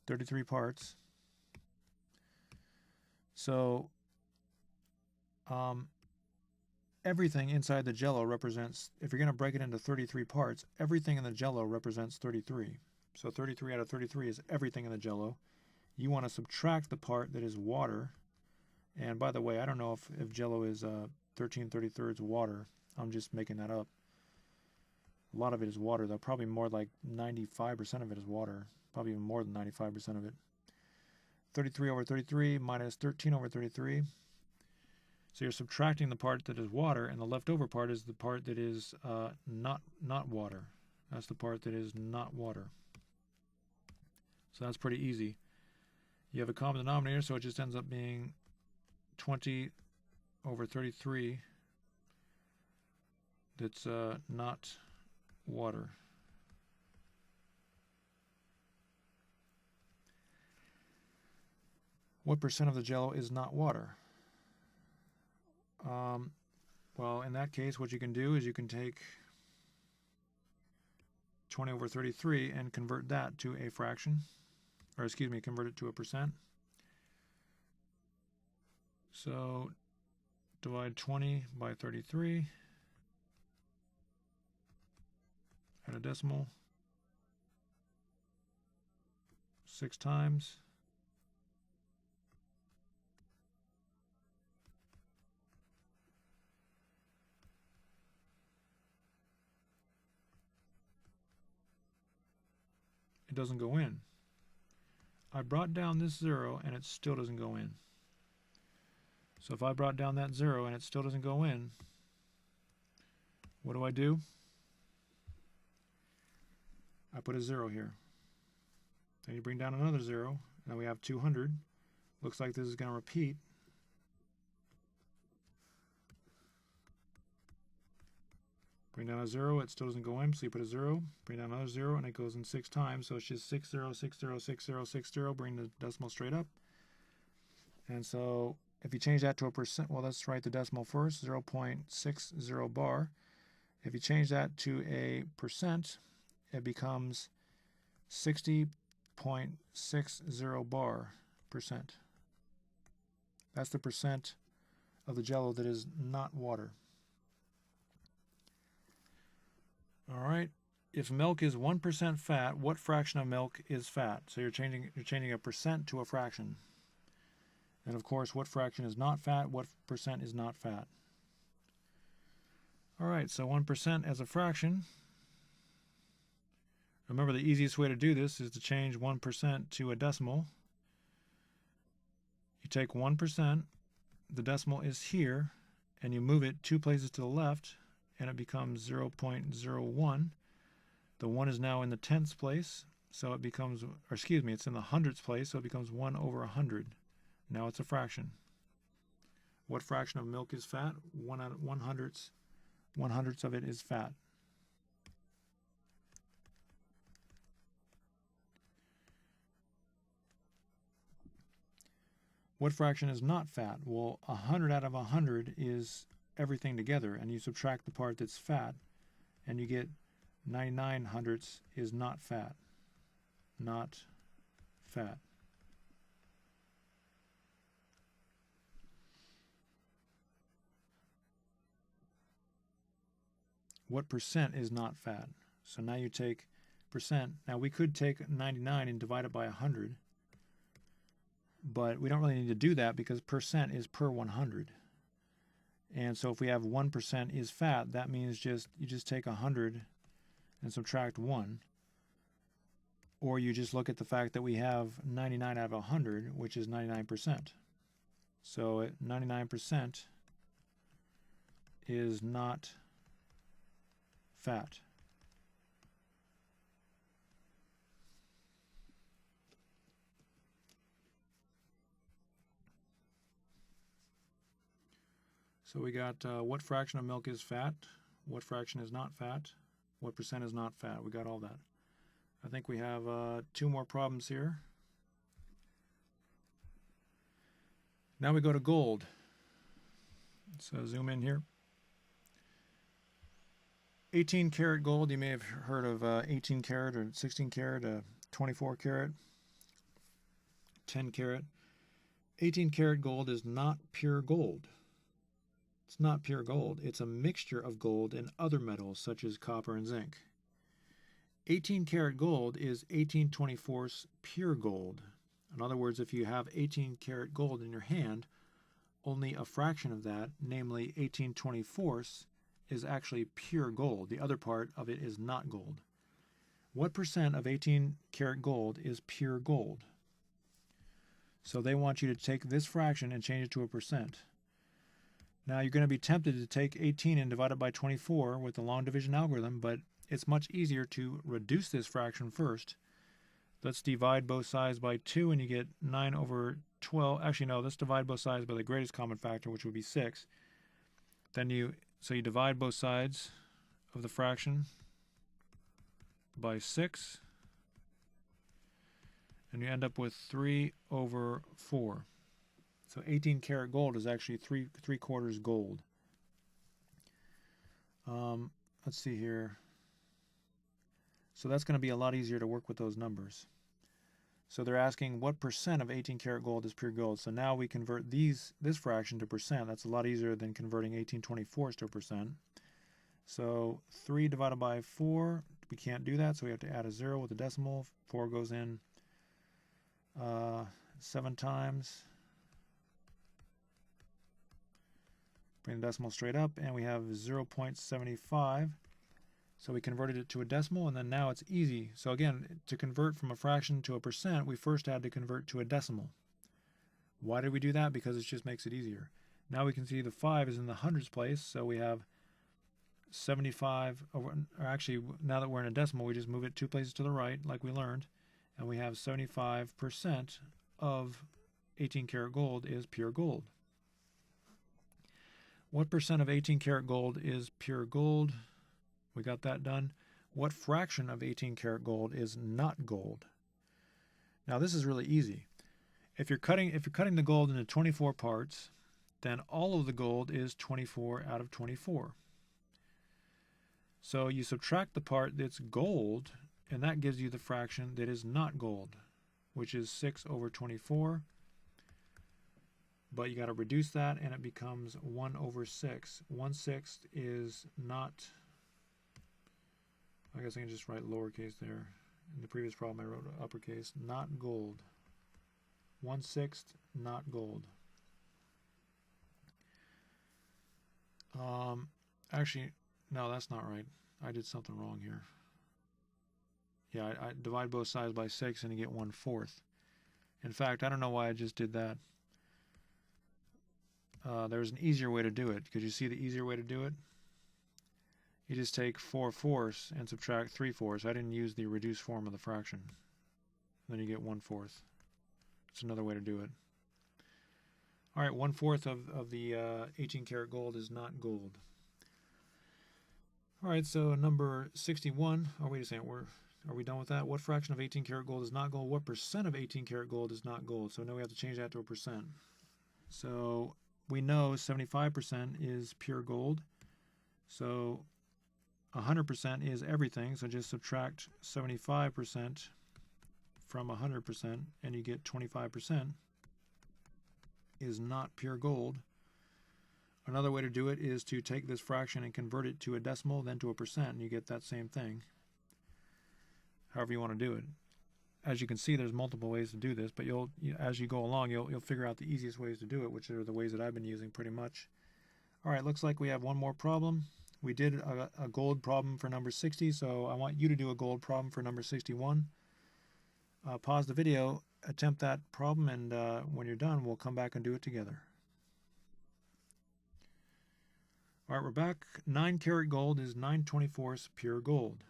Speaker 1: 33 parts. So everything inside the Jello represents, if you're going to break it into 33 parts, everything in the Jello represents 33. So 33 out of 33 is everything in the Jello. You want to subtract the part that is water. And by the way, I don't know if Jello is 13/33 water. I'm just making that up. A lot of it is water, though. Probably more like 95% of it is water. Probably even more than 95% of it. 33 over 33 minus 13 over 33. So you're subtracting the part that is water, and the leftover part is the part that is not water. That's the part that is not water. So that's pretty easy. You have a common denominator, so it just ends up being 20 over 33 that's not water. What percent of the Jello is not water? Well, in that case, what you can do is you can take 20 over 33 and convert that to a fraction, or excuse me, convert it to a percent. So divide 20 by 33, add a decimal, 6 times. It doesn't go in. I brought down this 0 and it still doesn't go in. So if I brought down that 0 and it still doesn't go in, what do? I put a 0 here. Then you bring down another 0, and then we have 200. Looks like this is going to repeat. Bring down a 0, it still doesn't go in, so you put a 0. Bring down another 0, and it goes in 6 times, so it's just 60, 60, 60, 60. Bring the decimal straight up. And so if you change that to a percent, well, let's write the decimal first, 0.60 bar. If you change that to a percent, it becomes 60.60 bar percent. That's the percent of the Jello that is not water. All right. If milk is 1% fat, what fraction of milk is fat? So you're changing a percent to a fraction. And of course, what fraction is not fat? What percent is not fat? All right, so 1% as a fraction. Remember, the easiest way to do this is to change 1% to a decimal. You take 1%, the decimal is here, and you move it 2 places to the left, and it becomes 0.01. The 1 is now in the tenths place, so it becomes, or excuse me, it's in the hundredths place, so it becomes 1 over 100. Now it's a fraction. What fraction of milk is fat? 1/100ths. 1/100ths of it is fat. What fraction is not fat? Well, 100 out of 100 is everything together, and you subtract the part that's fat, and you get 99/100ths is not fat. Not fat. What percent is not fat? So now you take percent. Now we could take 99 and divide it by 100, but we don't really need to do that because percent is per 100. And so if we have 1% is fat, that means you just take 100 and subtract 1. Or you just look at the fact that we have 99 out of 100, which is 99%. So 99% is not fat. So we got what fraction of milk is fat, what fraction is not fat, what percent is not fat. We got all that. I think we have 2 more problems here. Now we go to gold. So zoom in here. 18 karat gold, you may have heard of 18 karat or 16 karat, 24 karat, 10 karat. 18 karat gold is not pure gold. It's not pure gold. It's a mixture of gold and other metals such as copper and zinc. 18 karat gold is 18/24 pure gold. In other words, if you have 18 karat gold in your hand, only a fraction of that, namely 18/24, is actually pure gold. The other part of it is not gold. What percent of 18 karat gold is pure gold? So they want you to take this fraction and change it to a percent. Now you're going to be tempted to take 18 and divide it by 24 with the long division algorithm, but it's much easier to reduce this fraction first. Let's divide both sides by 2 and you get 9/12. Actually, no, let's divide both sides by the greatest common factor, which would be 6. Then you divide both sides of the fraction by 6, and you end up with 3/4. So 18 karat gold is actually 3/4 gold. Let's see here. So that's going to be a lot easier to work with those numbers. So they're asking what percent of 18 karat gold is pure gold. So now we convert this fraction to percent. That's a lot easier than converting 18/24 to a percent. So 3 divided by 4, we can't do that, so we have to add a 0 with a decimal. 4 goes in 7 times. Bring the decimal straight up, and we have 0.75. So we converted it to a decimal, and then now it's easy. So again, to convert from a fraction to a percent, we first had to convert to a decimal. Why did we do that? Because it just makes it easier. Now we can see the 5 is in the hundreds place, so we have 75, or actually, now that we're in a decimal, we just move it 2 places to the right, like we learned, and we have 75% of 18 karat gold is pure gold. What percent of 18 karat gold is pure gold? We got that done. What fraction of 18 karat gold is not gold? Now this is really easy. If you're cutting the gold into 24 parts, then all of the gold is 24 out of 24. So you subtract the part that's gold, and that gives you the fraction that is not gold, which is 6/24. But you got to reduce that, and it becomes 1/6. 1/6 is not, I guess I can just write lowercase there. In the previous problem I wrote uppercase, not gold. 1/6 not gold. Actually, no, that's not right. I did something wrong here. Yeah, I divide both sides by 6 and you get 1/4. In fact, I don't know why I just did that. There's an easier way to do it. Could you see the easier way to do it? You just take 4/4 and subtract 3/4. I didn't use the reduced form of the fraction. Then you get 1/4. It's another way to do it. All right, 1/4 of the 18 karat gold is not gold. All right, so number 61. Oh, wait a second. Are we done with that? What fraction of 18 karat gold is not gold? What percent of 18 karat gold is not gold? So now we have to change that to a percent. So we know 75% is pure gold. So 100% is everything. So just subtract 75% from 100% and you get 25% is not pure gold. Another way to do it is to take this fraction and convert it to a decimal, then to a percent, and you get that same thing. However you want to do it. As you can see, there's multiple ways to do this, but as you go along, you'll figure out the easiest ways to do it, which are the ways that I've been using pretty much. All right, looks like we have one more problem. We did a gold problem for number 60, so I want you to do a gold problem for number 61. Pause the video, attempt that problem, and when you're done, we'll come back and do it together. All right, we're back. 9 karat gold is 9/24 pure gold.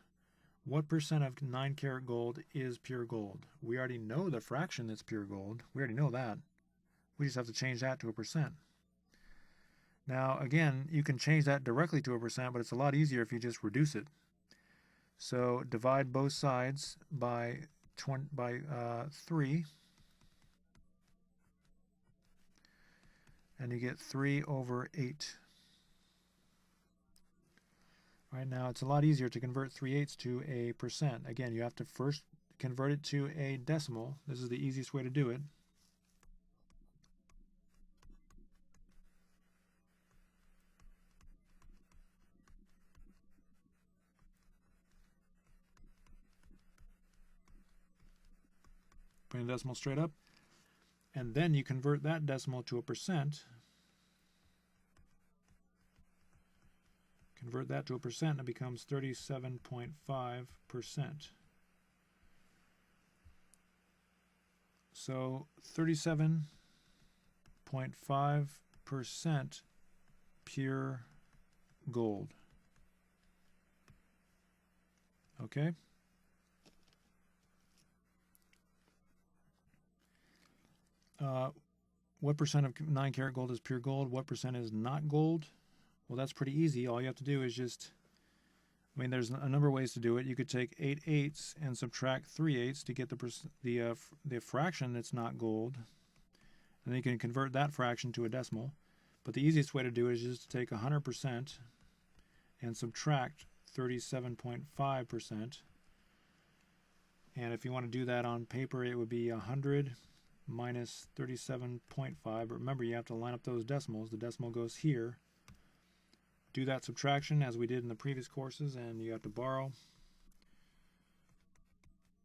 Speaker 1: What percent of 9 karat gold is pure gold? We already know the fraction that's pure gold. We already know that. We just have to change that to a percent. Now, again, you can change that directly to a percent, but it's a lot easier if you just reduce it. So divide both sides by 3, and you get 3/8. Right now, it's a lot easier to convert 3/8 to a percent. Again, you have to first convert it to a decimal. This is the easiest way to do it. bring the decimal straight up, and then you convert that decimal to a percent. Convert that to a percent, and it becomes 37.5%. So 37.5% pure gold. Okay? What percent of 9-karat gold is pure gold? What percent is not gold? Well, that's pretty easy. All you have to do is just, there's a number of ways to do it. You could take 8/8 and subtract 3/8 to get the fraction that's not gold. And then you can convert that fraction to a decimal. But the easiest way to do it is just to take 100% and subtract 37.5%. And if you want to do that on paper, it would be 100 minus 37.5. But remember, you have to line up those decimals. The decimal goes here. Do that subtraction as we did in the previous courses, and you have to borrow.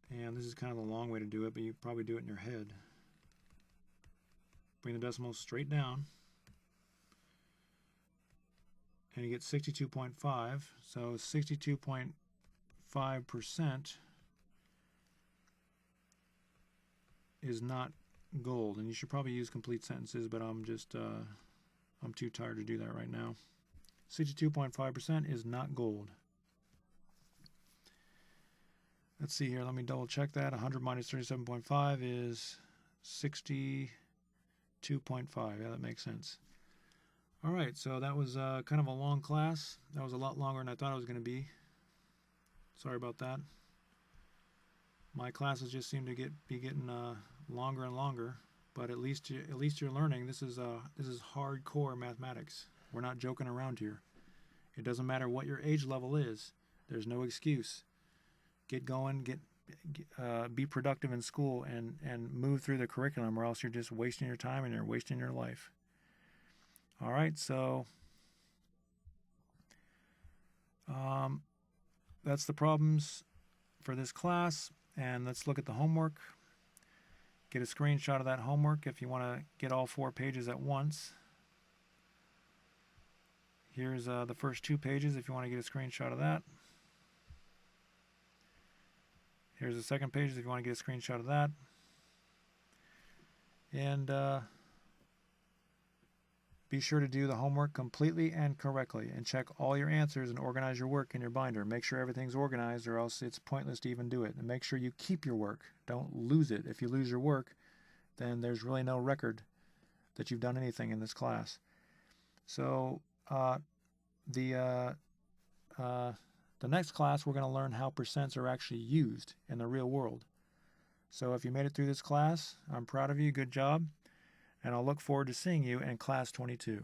Speaker 1: And this is kind of a long way to do it, but you probably do it in your head. Bring the decimals straight down, and you get 62.5. So 62.5% is not gold. And you should probably use complete sentences, but I'm too tired to do that right now. 62.5% is not gold. Let's see here. Let me double check that. 100 minus 37.5 is 62.5. Yeah, that makes sense. All right, so that was kind of a long class. That was a lot longer than I thought it was going to be. Sorry about that. My classes just seem to be getting longer and longer, but at least you're learning. This is hardcore mathematics. We're not joking around here. It doesn't matter what your age level is. There's no excuse. Get going, be productive in school, and move through the curriculum, or else you're just wasting your time and you're wasting your life. All right, so that's the problems for this class. And let's look at the homework. Get a screenshot of that homework if you want to get all 4 pages at once. Here's the first 2 pages if you want to get a screenshot of that. Here's the second page if you want to get a screenshot of that. And be sure to do the homework completely and correctly, and check all your answers and organize your work in your binder. Make sure everything's organized, or else it's pointless to even do it. And make sure you keep your work. Don't lose it. If you lose your work, then there's really no record that you've done anything in this class. So the next class, we're going to learn how percents are actually used in the real world. So if you made it through this class, I'm proud of you. Good job. And I'll look forward to seeing you in class 22.